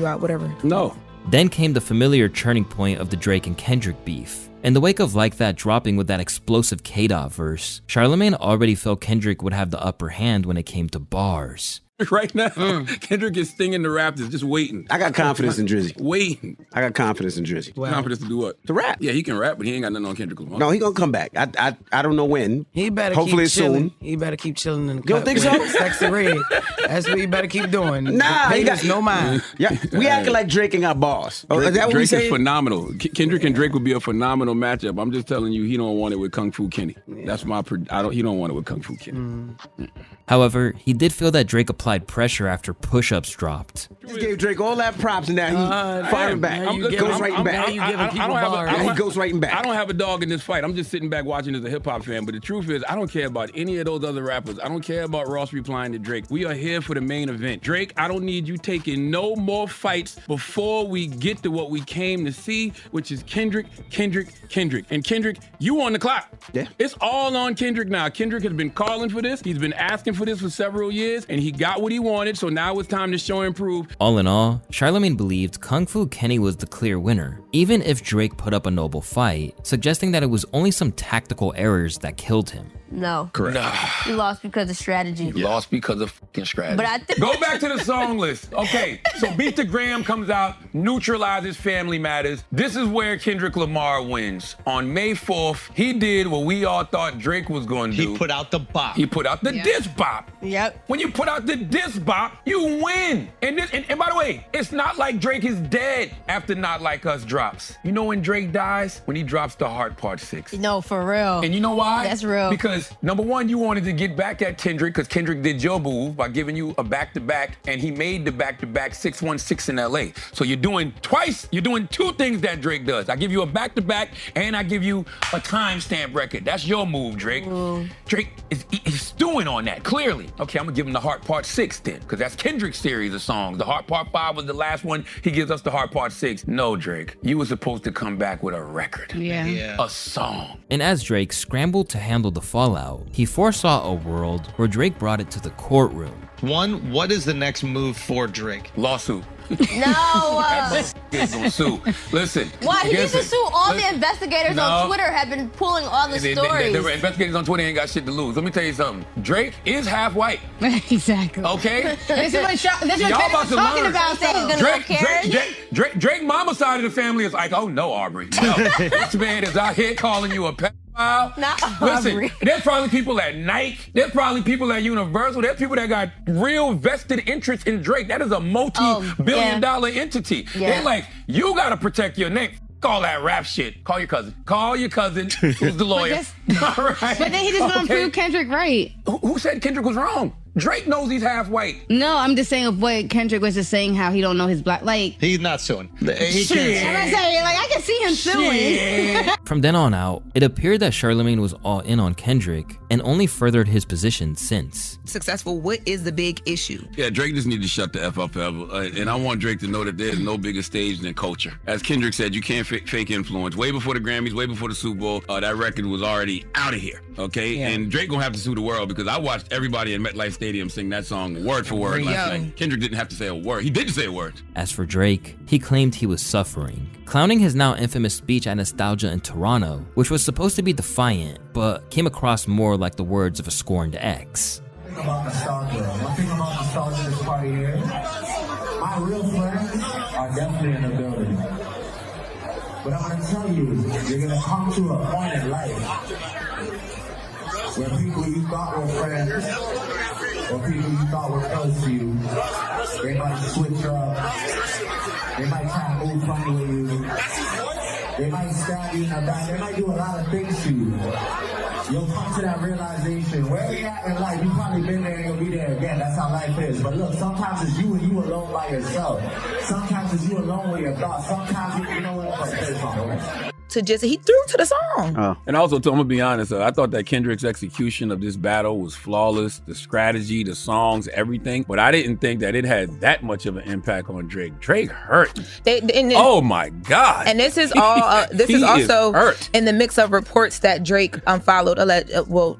Out, whatever. No. Then came the familiar turning point of the Drake and Kendrick beef. In the wake of Like That dropping with that explosive K-Dot verse, Charlamagne already felt Kendrick would have the upper hand when it came to bars. Right now, Kendrick is stinging the Raptors, just waiting. I got confidence in Drizzy. Waiting. I got confidence in Drizzy. Wow. Confidence to do what? To rap. Yeah, he can rap, but he ain't got nothing on Kendrick Lamar. No, he gonna come back. I don't know when. He better hopefully keep chilling. soon. He better keep chilling in the You don't cut think with so? Sexy Red. That's what he better keep doing. Nah, he he got got no mind. Yeah, we acting like Drake ain't got boss. Oh, is that what Drake we say? is phenomenal. Kendrick and Drake would be a phenomenal matchup. I'm just telling you, he don't want it with Kung Fu Kenny. That's my. He don't want it with Kung Fu Kenny. However, he did feel that Drake applied pressure after push-ups dropped. Just gave Drake all that props and now he firing back. He goes right back. He goes right back. I don't have a dog in this fight. I'm just sitting back watching as a hip-hop fan. But the truth is, I don't care about any of those other rappers. I don't care about Ross replying to Drake. We are here for the main event. Drake, I don't need you taking no more fights before we get to what we came to see, which is Kendrick. And Kendrick, you on the clock. Yeah. It's all on Kendrick now. Kendrick has been calling for this. He's been asking for this for several years, and he got what he wanted, so now it's time to show and prove. All in all, Charlamagne believed Kung Fu Kenny was the clear winner, even if Drake put up a noble fight, suggesting that it was only some tactical errors that killed him. No. Correct. No. You lost because of strategy. You lost because of fucking strategy. But I think Go back to the song list. Okay, so Beat the Gram comes out, neutralizes Family Matters. This is where Kendrick Lamar wins. On May 4th, he did what we all thought Drake was going to do. He put out the bop. He put out the diss bop. Yep. When you put out the diss bop, you win. And by the way, it's not like Drake is dead after Not Like Us drops. You know when Drake dies? When he drops The Heart Part 6. No, for real. And you know why? That's real. Because Because number one, you wanted to get back at Kendrick because Kendrick did your move by giving you a back-to-back, and he made the back-to-back 616 in LA. So you're doing two things that Drake does. I give you a back-to-back and I give you a timestamp record. That's your move, Drake. Drake he's stewing on that, clearly. Okay, I'm gonna give him the Heart Part 6 then, because that's Kendrick's series of songs. The Heart Part 5 was the last one. He gives us the Heart Part 6. No, Drake, you were supposed to come back with a record. A song. And as Drake scrambled to handle the fallout, he foresaw a world where Drake brought it to the courtroom. One, what is the next move for Drake? Lawsuit. No. He's gonna sue. Listen. Why? He needs to sue all the investigators on Twitter have been pulling all the stories. The investigators on Twitter ain't got shit to lose. Let me tell you something. Drake is half white. Exactly. Okay? This is what y'all about to talking about. Drake mama side of the family is like, oh no, Aubrey. No. This man is out here calling you a pedophile. Listen, there's probably people at Nike, there's probably people at Universal, there's people that got real vested interest in Drake. That is a multi-billion-dollar entity. They're like, you gotta protect your name. All that rap shit. Call your cousin. Call your cousin who's the lawyer. All right. But then he just gonna prove Kendrick right. Who said Kendrick was wrong? Drake knows he's half white. No, I'm just saying of what Kendrick was just saying, how he don't know his black. Like, he's not suing. I'm not saying, like, I can see him suing. From then on out, it appeared that Charlemagne was all in on Kendrick and only furthered his position since. Successful, what is the big issue? Yeah, Drake just needs to shut the F up forever. And I want Drake to know that there's no bigger stage than culture. As Kendrick said, you can't fake influence. Way before the Grammys, way before the Super Bowl, that record was already out of here, okay? Yeah. And Drake gonna have to sue the world because I watched everybody in MetLife Stadium sing that song word for word last night. Kendrick didn't have to say a word. He didn't say a word. As for Drake, he claimed he was suffering, clowning his now infamous speech at Nostalgia in Toronto, which was supposed to be defiant, but came across more like the words of a scorned ex. Think about nostalgia. One thing about nostalgia this party here, my real friends are definitely in the building. But I'm gonna tell you, you're gonna come to a point in life where people you thought were friends or people you thought were close to you, they might switch up, they might try to move funny with you, they might stab you in the back, they might do a lot of things to you. You'll come to that realization, where you at in life, you've probably been there and you'll be there again, that's how life is. But look, sometimes it's you and you alone by yourself. Sometimes it's you alone with your thoughts. Sometimes you know what to just, he threw to the song. And also, I'm gonna be honest, I thought that Kendrick's execution of this battle was flawless, the strategy, the songs, everything, but I didn't think that it had that much of an impact on Drake. Drake hurt. Oh my God. And this is all, this is also in the mix of reports that Drake unfollowed LeBron,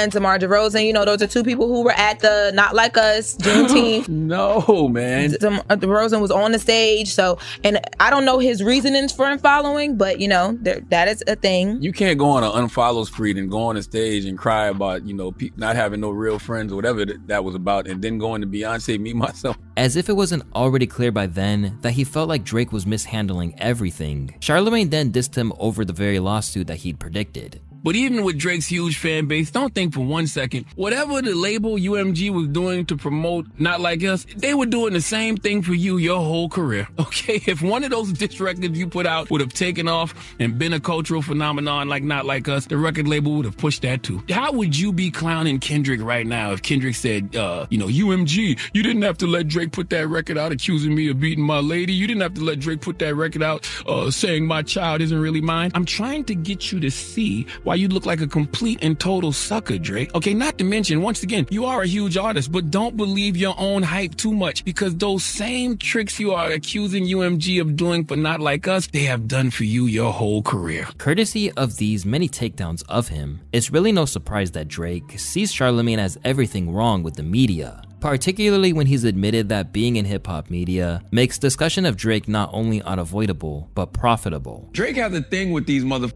DeMar DeRozan. You know, those are two people who were at the Not Like Us Juneteenth. No, man. DeRozan was on the stage, so, and I don't know his reasoning for unfollowing, but you know, that is a thing. You can't go on an unfollow spree and go on a stage and cry about, you know, not having no real friends or whatever that was about, and then going to Beyonce, Me, Myself. As if it wasn't already clear by then that he felt like Drake was mishandling everything, Charlemagne then dissed him over the very lawsuit that he'd predicted. But even with Drake's huge fan base, don't think for 1 second, whatever the label UMG was doing to promote Not Like Us, they were doing the same thing for you your whole career, okay? If one of those diss records you put out would have taken off and been a cultural phenomenon like Not Like Us, the record label would have pushed that too. How would you be clowning Kendrick right now if Kendrick said, you know, UMG, you didn't have to let Drake put that record out accusing me of beating my lady. You didn't have to let Drake put that record out saying my child isn't really mine. I'm trying to get you to see why you look like a complete and total sucker, Drake. Okay, not to mention, once again, you are a huge artist, but don't believe your own hype too much, because those same tricks you are accusing UMG of doing for Not Like Us, they have done for you your whole career. Courtesy of these many takedowns of him, it's really no surprise that Drake sees Charlemagne as everything wrong with the media, particularly when he's admitted that being in hip-hop media makes discussion of Drake not only unavoidable, but profitable. Drake has a thing with these motherfucking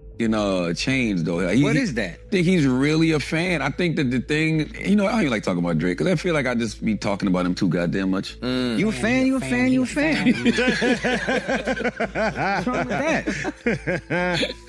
chains, though. What is that? I think he's really a fan. I think that the thing, you know, I don't even like talking about Drake, because I feel like I just be talking about him too goddamn much. You a fan, you a fan, you a fan. What's wrong with that?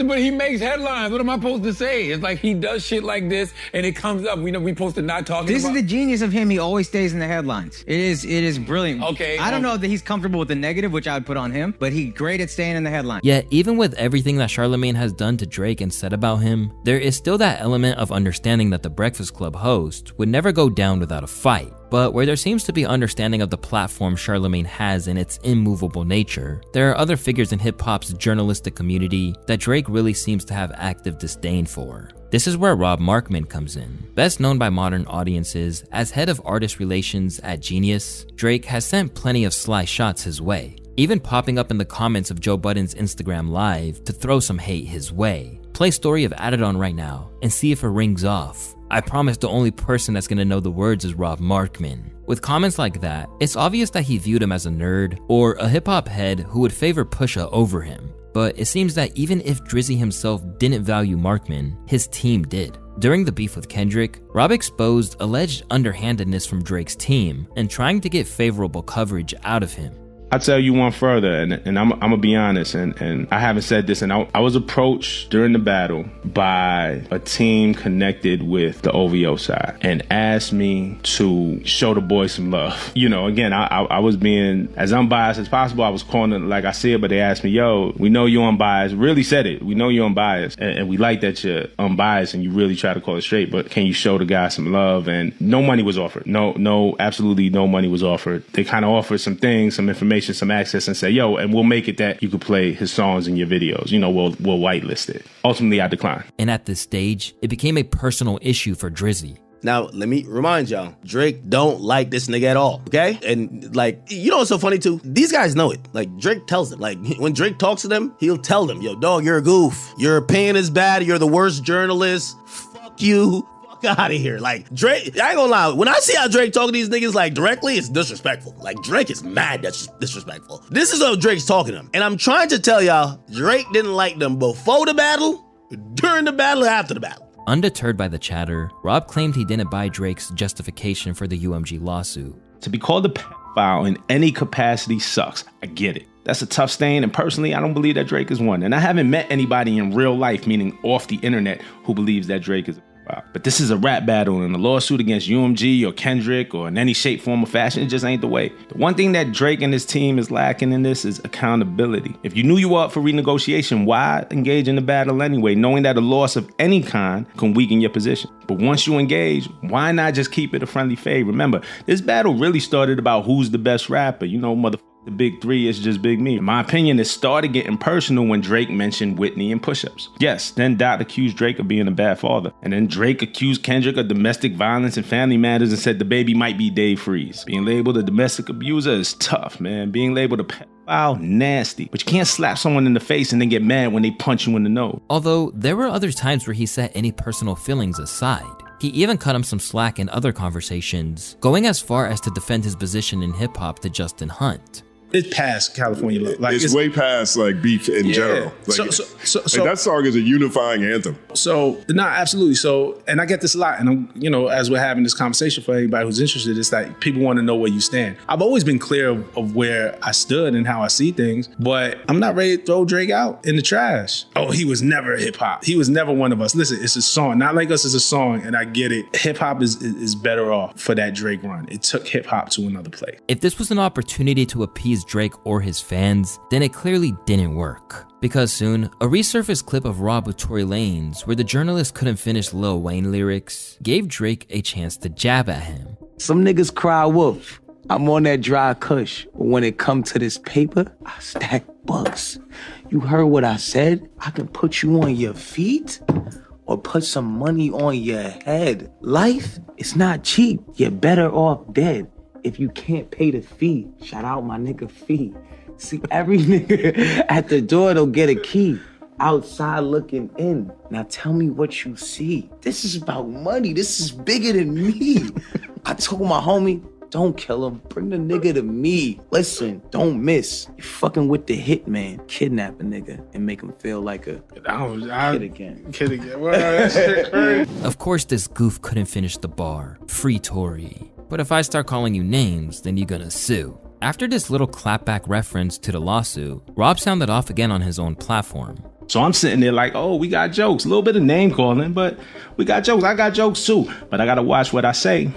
But he makes headlines. What am I supposed to say? It's like he does shit like this, and it comes up. We know we supposed to not talk about. This is the genius of him. He always stays in the headlines. It is brilliant. Okay. I don't know that he's comfortable with the negative, which I would put on him, but he's great at staying in the headlines. Yet, even with everything that Charlamagne has done to Drake and said about him, there is still that element of understanding that the Breakfast Club host would never go down without a fight. But where there seems to be understanding of the platform Charlamagne has and its immovable nature, there are other figures in hip-hop's journalistic community that Drake really seems to have active disdain for. This is where Rob Markman comes in. Best known by modern audiences as head of artist relations at Genius, Drake has sent plenty of sly shots his way, even popping up in the comments of Joe Budden's Instagram Live to throw some hate his way. Play Story of Added On right now and see if it rings off. I promise the only person that's gonna know the words is Rob Markman. With comments like that, it's obvious that he viewed him as a nerd or a hip-hop head who would favor Pusha over him. But it seems that even if Drizzy himself didn't value Markman, his team did. During the beef with Kendrick, Rob exposed alleged underhandedness from Drake's team and trying to get favorable coverage out of him. I tell you one further, and I'm gonna be honest, and I haven't said this, and I was approached during the battle by a team connected with the OVO side and asked me to show the boys some love. You know, again, I was being as unbiased as possible. I was calling it like I see it, but they asked me, yo, we know you're unbiased. Really said it. We know you're unbiased, and we like that you're unbiased and you really try to call it straight, but can you show the guy some love? And no money was offered. No, absolutely no money was offered. They kind of offered some things, some information, some access, and say, yo, and we'll make it that you could play his songs in your videos. You know, we'll whitelist it. Ultimately, I declined. And at this stage, it became a personal issue for Drizzy. Now, let me remind y'all, Drake don't like this nigga at all, okay? And, like, you know what's so funny, too? These guys know it. Like, Drake tells them. Like, when Drake talks to them, he'll tell them, yo, dog, you're a goof. Your opinion is bad. You're the worst journalist. Fuck you. Out of here. Like, Drake, I ain't gonna lie, when I see how Drake talk to these niggas like directly, it's disrespectful. Like, Drake is mad that's disrespectful. This is what Drake's talking to them. And I'm trying to tell y'all, Drake didn't like them before the battle, during the battle, after the battle. Undeterred by the chatter, Rob claimed he didn't buy Drake's justification for the UMG lawsuit. To be called a pedophile in any capacity sucks. I get it. That's a tough stain, and personally, I don't believe that Drake is one. And I haven't met anybody in real life, meaning off the internet, who believes that Drake is a pedophile. But this is a rap battle, and a lawsuit against UMG or Kendrick or in any shape, form, or fashion, it just ain't the way. The one thing that Drake and his team is lacking in this is accountability. If you knew you were up for renegotiation, why engage in the battle anyway, knowing that a loss of any kind can weaken your position? But once you engage, why not just keep it a friendly fade? Remember, this battle really started about who's the best rapper. You know, the big three is just Big Me. In my opinion, it started getting personal when Drake mentioned Whitney and push-ups. Yes, then Dot accused Drake of being a bad father. And then Drake accused Kendrick of domestic violence and family matters and said the baby might be Dave Freeze. Being labeled a domestic abuser is tough, man. Being labeled a pedophile, nasty. But you can't slap someone in the face and then get mad when they punch you in the nose. Although, there were other times where he set any personal feelings aside. He even cut him some slack in other conversations, going as far as to defend his position in hip-hop to Justin Hunt. It's past California Love. Like it's way past like beef in general. Like, so that song is a unifying anthem. So no, absolutely. So, and I get this a lot. And I'm, you know, as we're having this conversation, for anybody who's interested, it's like people want to know where you stand. I've always been clear of where I stood and how I see things, but I'm not ready to throw Drake out in the trash. Oh, he was never hip hop. He was never one of us. Listen, it's a song. Not Like Us is a song, and I get it. Hip hop is better off for that Drake run. It took hip hop to another place. If this was an opportunity to appease Drake or his fans, then it clearly didn't work. Because soon, a resurfaced clip of Rob with Tory Lanez, where the journalist couldn't finish Lil Wayne lyrics, gave Drake a chance to jab at him. Some niggas cry wolf. I'm on that dry kush. But when it come to this paper, I stack bucks. You heard what I said? I can put you on your feet or put some money on your head. Life is not cheap. You're better off dead. If you can't pay the fee, shout out my nigga Fee. See, every nigga at the door, they'll get a key. Outside looking in. Now tell me what you see. This is about money. This is bigger than me. I told my homie, don't kill him. Bring the nigga to me. Listen, don't miss. You fucking with the hitman. Kidnap a nigga and make him feel like a kid again. Kid again. Well, that shit crazy. Of course, this goof couldn't finish the bar. Free Tory. But if I start calling you names, then you're gonna sue. After this little clapback reference to the lawsuit, Rob sounded off again on his own platform. So I'm sitting there like, oh, we got jokes. A little bit of name calling, but we got jokes. I got jokes too. But I gotta watch what I say.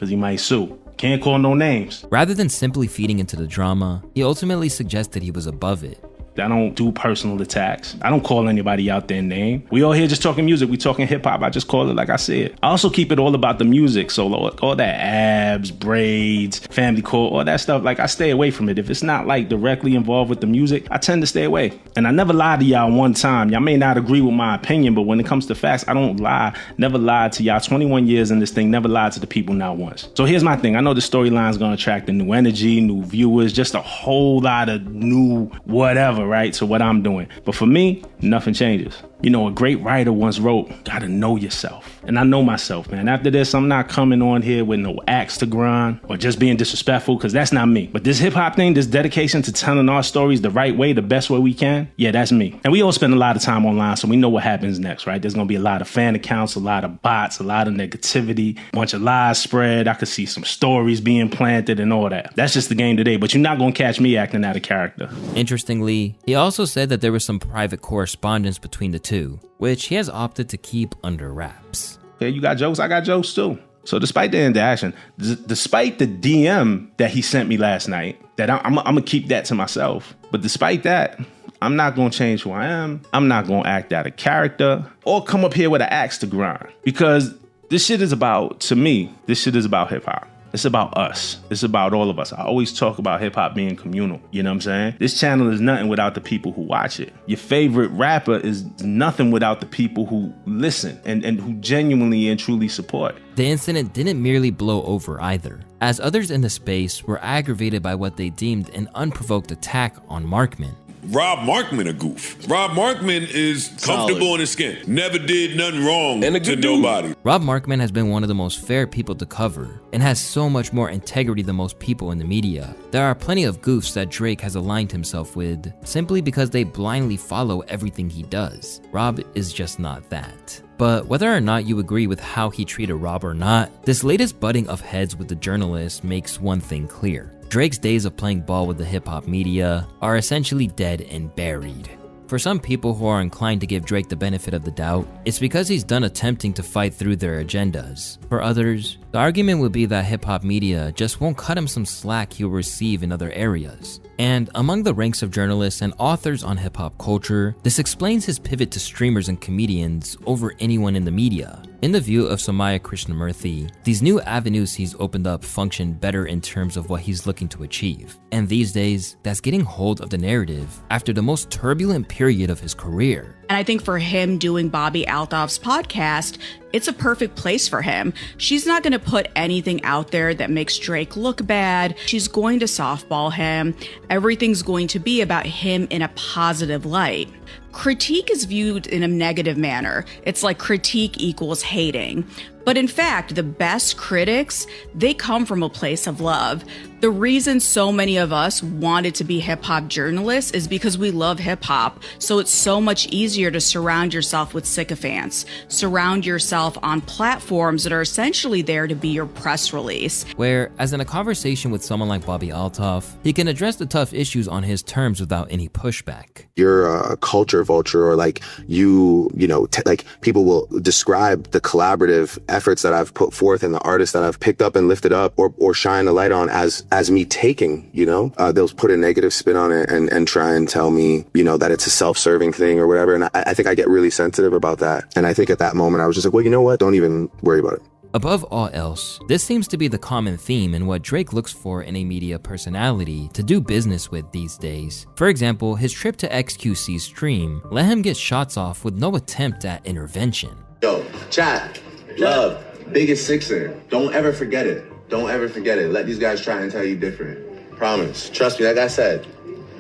because he might sue. Can't call no names. Rather than simply feeding into the drama, he ultimately suggested he was above it. I don't do personal attacks. I don't call anybody out their name. We all here just talking music. We talking hip hop. I just call it like I said. I also keep it all about the music. So all that abs, braids, family court, all that stuff, like I stay away from it. If it's not like directly involved with the music, I tend to stay away. And I never lied to y'all one time. Y'all may not agree with my opinion, but when it comes to facts, I don't lie. Never lied to y'all. 21 years in this thing, never lied to the people not once. So here's my thing. I know the storyline's gonna attract a new energy, new viewers, just a whole lot of new whatever, right? So what I'm doing. But for me, nothing changes. You know, a great writer once wrote, gotta know yourself. And I know myself, man. After this, I'm not coming on here with no axe to grind or just being disrespectful, because that's not me. But this hip hop thing, this dedication to telling our stories the right way, the best way we can, yeah, that's me. And we all spend a lot of time online, so we know what happens next, right? There's gonna be a lot of fan accounts, a lot of bots, a lot of negativity, a bunch of lies spread. I could see some stories being planted and all that. That's just the game today, but you're not gonna catch me acting out of character. Interestingly, he also said that there was some private correspondence between the two, which he has opted to keep under wraps. Yeah, you got jokes, I got jokes too. So despite the interaction, despite the DM that he sent me last night, that I'm gonna keep that to myself. But despite that, I'm not gonna change who I am. I'm not gonna act out of character or come up here with an axe to grind. Because this shit is about, to me, this shit is about hip hop. It's about us. It's about all of us. I always talk about hip hop being communal. You know what I'm saying? This channel is nothing without the people who watch it. Your favorite rapper is nothing without the people who listen and who genuinely and truly support. The incident didn't merely blow over either, as others in the space were aggravated by what they deemed an unprovoked attack on Markman. Rob Markman a goof. Rob Markman is comfortable in his skin. Never did nothing wrong to nobody. Rob Markman has been one of the most fair people to cover and has so much more integrity than most people in the media. There are plenty of goofs that Drake has aligned himself with simply because they blindly follow everything he does. Rob is just not that. But whether or not you agree with how he treated Rob or not, this latest butting of heads with the journalist makes one thing clear. Drake's days of playing ball with the hip-hop media are essentially dead and buried. For some people who are inclined to give Drake the benefit of the doubt, it's because he's done attempting to fight through their agendas. For others, the argument would be that hip-hop media just won't cut him some slack he'll receive in other areas. And among the ranks of journalists and authors on hip-hop culture, this explains his pivot to streamers and comedians over anyone in the media. In the view of Somaya Krishnamurthy, these new avenues he's opened up function better in terms of what he's looking to achieve. And these days, that's getting hold of the narrative after the most turbulent period of his career. And I think for him doing Bobby Altoff's podcast, it's a perfect place for him. She's not going to put anything out there that makes Drake look bad. She's going to softball him. Everything's going to be about him in a positive light. Critique is viewed in a negative manner. It's like critique equals hating. But in fact, the best critics, they come from a place of love. The reason so many of us wanted to be hip hop journalists is because we love hip hop. So it's so much easier to surround yourself with sycophants, surround yourself on platforms that are essentially there to be your press release. Where, as in a conversation with someone like Bobby Altoff, he can address the tough issues on his terms without any pushback. You're a culture vulture, or like like people will describe the collaborative efforts that I've put forth and the artists that I've picked up and lifted up or shine a light on as me taking, they'll put a negative spin on it and try and tell me, that it's a self-serving thing or whatever. And I think I get really sensitive about that. And I think at that moment I was just like, well, you know what? Don't even worry about it. Above all else, this seems to be the common theme in what Drake looks for in a media personality to do business with these days. For example, his trip to XQC's stream let him get shots off with no attempt at intervention. Yo, chat, love, biggest sixer. Don't ever forget it. Don't ever forget it. Let these guys try and tell you different. Promise. Trust me, like I said,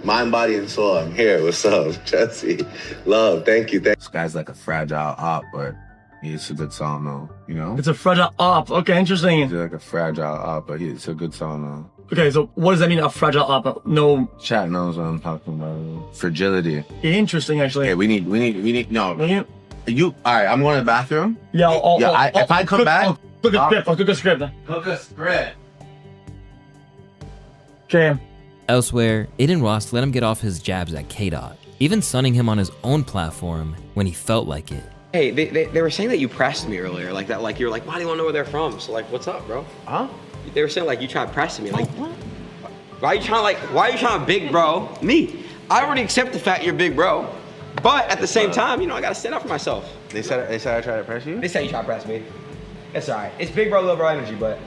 mind, body, and soul. I'm here. What's up? Jesse. Love, thank you. This guy's like a fragile op, but it's a good song though, It's a fragile op. Okay, interesting. He's like a fragile op, but it's a good song though. Okay, so what does that mean, a fragile op? No. Chat knows what I'm talking about. Fragility. Interesting, actually. Okay, we need, no. All right, I'm going to the bathroom. Yeah, if I come back. I'll cook a script. Cook a script. Okay. Elsewhere, Aiden Ross let him get off his jabs at K-Dot, even sunning him on his own platform when he felt like it. Hey, they were saying that you pressed me earlier, like that. Like you're like, why do you want to know where they're from? So like, what's up, bro? Huh? They were saying like you tried pressing me, like, why are you trying to big bro me? I already accept the fact you're big bro, but at the same time, you know, I gotta stand up for myself. They said I tried to press you? They said you tried to press me. It's all right. It's big bro, little bro energy, but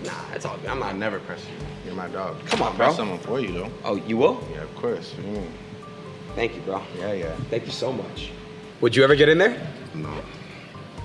nah, it's all good. I never press you. You're my dog. Come on, I'll bro. press someone for you though. Oh, you will? Yeah, of course. Thank you, bro. Yeah. Thank you so much. Would you ever get in there?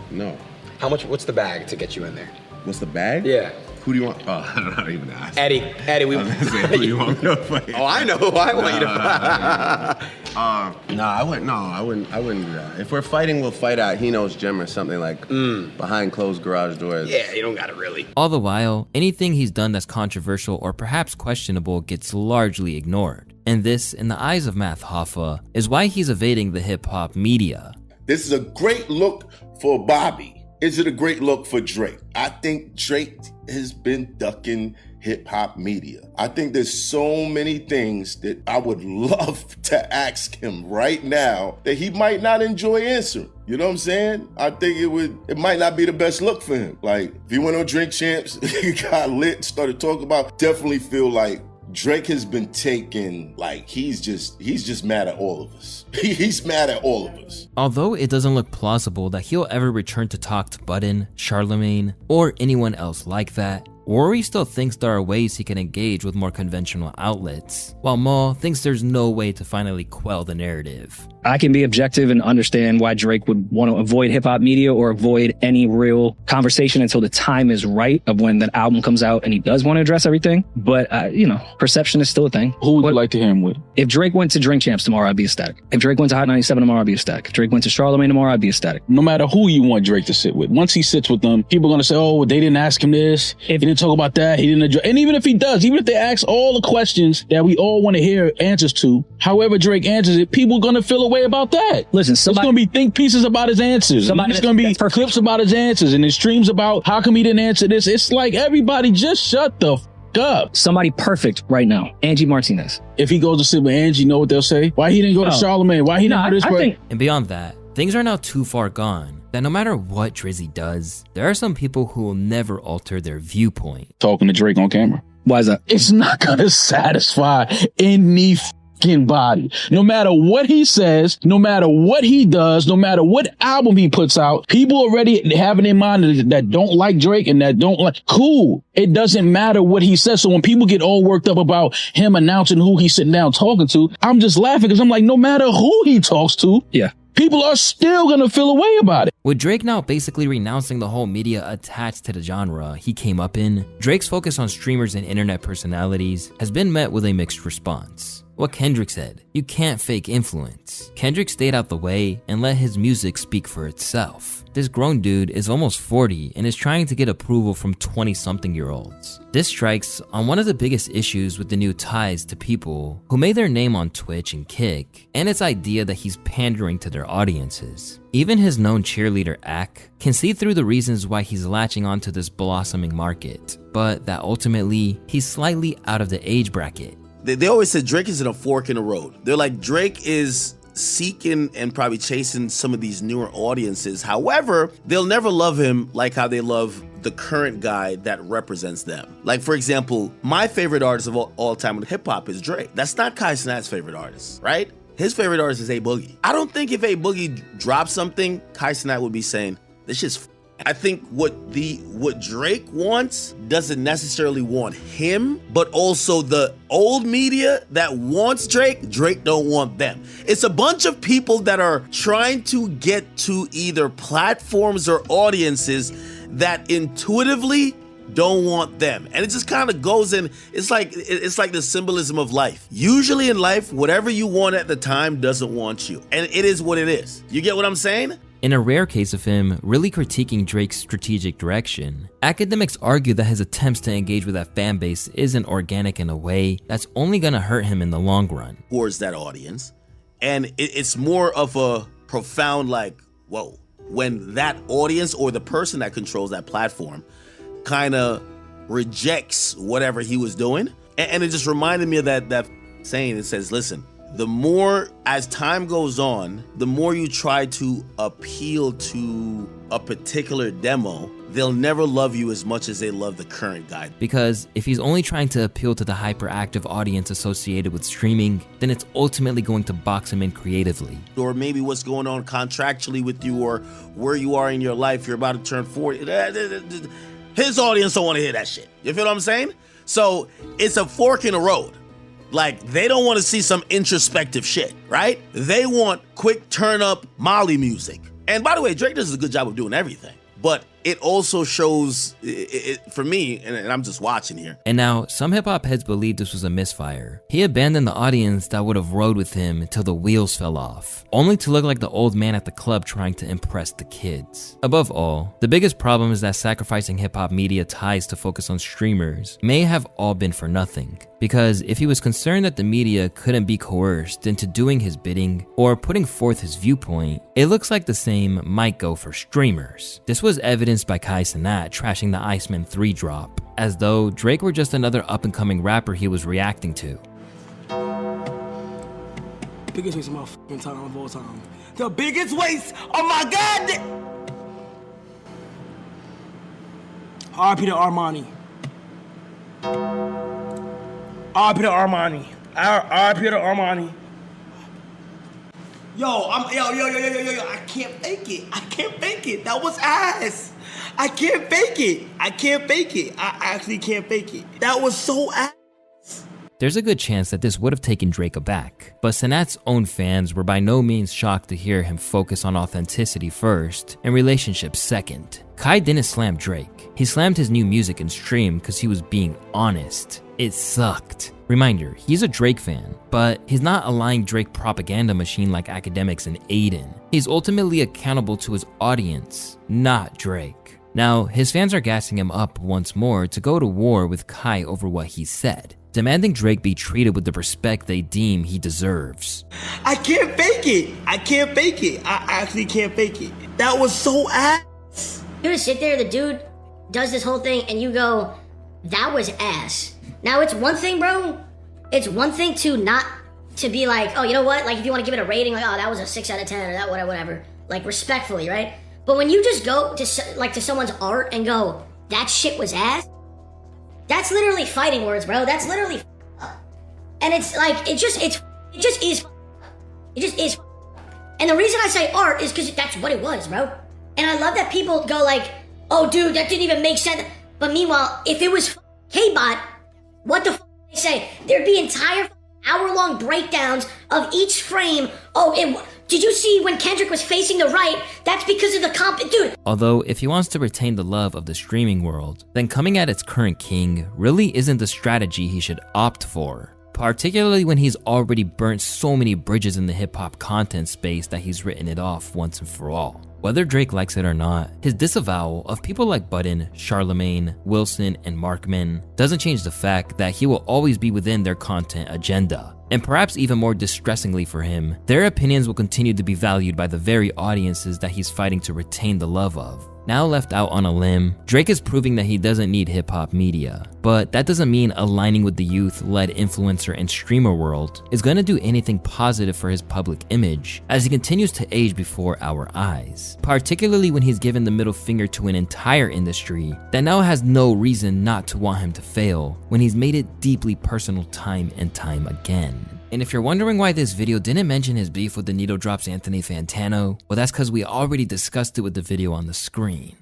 No. How much? What's the bag to get you in there? What's the bag? Yeah. Who do you want? Oh, I don't even ask. Eddie, we. I was gonna say, who do you want me to fight? Oh, I know who I want you to fight. I wouldn't do that. If we're fighting, we'll fight at Hino's gym or something like behind closed garage doors. Yeah, you don't got it really. All the while, anything he's done that's controversial or perhaps questionable gets largely ignored. And this, in the eyes of Math Hoffa, is why he's evading the hip-hop media. This is a great look for Bobby. Is it a great look for Drake? I think Drake has been ducking hip-hop media. I think there's so many things that I would love to ask him right now that he might not enjoy answering. You know what I'm saying? I think it might not be the best look for him. Like, if he went on Drink Champs, he got lit, started talking about, definitely feel like Drake has been taken, like, he's just mad at all of us. He's mad at all of us. Although it doesn't look plausible that he'll ever return to talk to Budden, Charlemagne, or anyone else like that, Rory still thinks there are ways he can engage with more conventional outlets, while Maul thinks there's no way to finally quell the narrative. I can be objective and understand why Drake would want to avoid hip-hop media or avoid any real conversation until the time is right of when that album comes out and he does want to address everything. But, perception is still a thing. Who would you like to hear him with? If Drake went to Drink Champs tomorrow, I'd be ecstatic. If Drake went to Hot 97 tomorrow, I'd be ecstatic. If Drake went to Charlemagne tomorrow, I'd be ecstatic. No matter who you want Drake to sit with, once he sits with them, people are going to say, oh, they didn't ask him this. He didn't talk about that. He didn't address. And even if he does, even if they ask all the questions that we all want to hear answers to, however Drake answers it, people are going to feel a way about that. Listen, it's going to be think pieces about his answers. It's going to be clips about his answers and his streams about how come he didn't answer this. It's like everybody just shut the up. Somebody perfect right now. Angie Martinez. If he goes to sit with Angie, you know what they'll say? Why he didn't go to Charlemagne? Why he didn't go to this person? And beyond that, things are now too far gone that no matter what Drizzy does, there are some people who will never alter their viewpoint. Talking to Drake on camera. Why is that? It's not going to satisfy any body. No matter what he says, no matter what he does, no matter what album he puts out, people already have it in mind that don't like Drake and that don't like, cool. It doesn't matter what he says. So when people get all worked up about him announcing who he's sitting down talking to, I'm just laughing because I'm like, no matter who he talks to, people are still going to feel a way about it. With Drake now basically renouncing the whole media attached to the genre he came up in, Drake's focus on streamers and internet personalities has been met with a mixed response. What Kendrick said, you can't fake influence. Kendrick stayed out the way and let his music speak for itself. This grown dude is almost 40 and is trying to get approval from 20-something-year-olds. This strikes on one of the biggest issues with the new ties to people who made their name on Twitch and Kick, and its idea that he's pandering to their audiences. Even his known cheerleader, Ak, can see through the reasons why he's latching onto this blossoming market, but that ultimately, he's slightly out of the age bracket. They always said Drake is in a fork in the road. They're like, Drake is seeking and probably chasing some of these newer audiences. However, they'll never love him like how they love the current guy that represents them. Like, for example, my favorite artist of all time in hip hop is Drake. That's not Kai Cenat's favorite artist, right? His favorite artist is A Boogie. I don't think if A Boogie dropped something, Kai Cenat would be saying, this shit's I think what Drake wants doesn't necessarily want him, but also the old media that wants Drake don't want them. It's a bunch of people that are trying to get to either platforms or audiences that intuitively don't want them. And it just kind of goes in, it's like the symbolism of life. Usually in life, whatever you want at the time doesn't want you. And it is what it is. You get what I'm saying? In a rare case of him really critiquing Drake's strategic direction, academics argue that his attempts to engage with that fan base isn't organic in a way that's only gonna hurt him in the long run. Towards that audience. And it's more of a profound like, whoa, when that audience or the person that controls that platform kind of rejects whatever he was doing. And it just reminded me of that saying. It says, listen, the more as time goes on, the more you try to appeal to a particular demo, they'll never love you as much as they love the current guy. Because if he's only trying to appeal to the hyperactive audience associated with streaming, then it's ultimately going to box him in creatively. Or maybe what's going on contractually with you, or where you are in your life, you're about to turn 40. His audience don't want to hear that shit. You feel what I'm saying? So it's a fork in the road. Like, they don't want to see some introspective shit, right? They want quick turn up Molly music. And by the way, Drake does a good job of doing everything. But it also shows, for me, and I'm just watching here. And now, some hip-hop heads believe this was a misfire. He abandoned the audience that would have rode with him until the wheels fell off, only to look like the old man at the club trying to impress the kids. Above all, the biggest problem is that sacrificing hip-hop media ties to focus on streamers may have all been for nothing. Because if he was concerned that the media couldn't be coerced into doing his bidding or putting forth his viewpoint, it looks like the same might go for streamers. This was evidenced by Kai Cenat trashing the Iceman 3 drop, as though Drake were just another up-and-coming rapper he was reacting to. Biggest waste of my fucking time of all time. The biggest waste of my goddamn... R.I.P. to Armani. R.I.P. to Armani. R.I.P. to Armani. Yo, I can't fake it. I can't fake it. That was ass. I can't fake it. I can't fake it. I actually can't fake it. That was so ass. There's a good chance that this would have taken Drake aback, but Cenat's own fans were by no means shocked to hear him focus on authenticity first and relationships second. Kai didn't slam Drake. He slammed his new music and stream because he was being honest. It sucked. Reminder, he's a Drake fan, but he's not a lying Drake propaganda machine like academics and Aiden. He's ultimately accountable to his audience, not Drake. Now, his fans are gassing him up once more to go to war with Kai over what he said, demanding Drake be treated with the respect they deem he deserves. I can't fake it. I can't fake it. I actually can't fake it. That was so ass. You just sit there, the dude does this whole thing, and you go, that was ass. Now, it's one thing, bro. It's one thing to not to be like, oh, you know what? Like, if you want to give it a rating, like, oh, that was a 6 out of 10 or that, whatever. Like, respectfully, right? But when you just go to someone's art and go, that shit was ass, that's literally fighting words, bro. That's literally and it's like, it just is. It just is. And the reason I say art is because that's what it was, bro. And I love that people go like, oh, dude, that didn't even make sense. But meanwhile, if it was K-Bot, what the f*** would they say? There'd be entire hour-long breakdowns of each frame. Oh, did you see when Kendrick was facing the right? That's because of the comp, dude. Although, if he wants to retain the love of the streaming world, then coming at its current king really isn't the strategy he should opt for. Particularly when he's already burnt so many bridges in the hip-hop content space that he's written it off once and for all. Whether Drake likes it or not, his disavowal of people like Budden, Charlemagne, Wilson, and Markman doesn't change the fact that he will always be within their content agenda. And perhaps even more distressingly for him, their opinions will continue to be valued by the very audiences that he's fighting to retain the love of. Now left out on a limb, Drake is proving that he doesn't need hip-hop media. But that doesn't mean aligning with the youth-led influencer and streamer world is going to do anything positive for his public image as he continues to age before our eyes. Particularly when he's given the middle finger to an entire industry that now has no reason not to want him to fail when he's made it deeply personal time and time again. And if you're wondering why this video didn't mention his beef with the Needle Drop's Anthony Fantano, well, that's because we already discussed it with the video on the screen.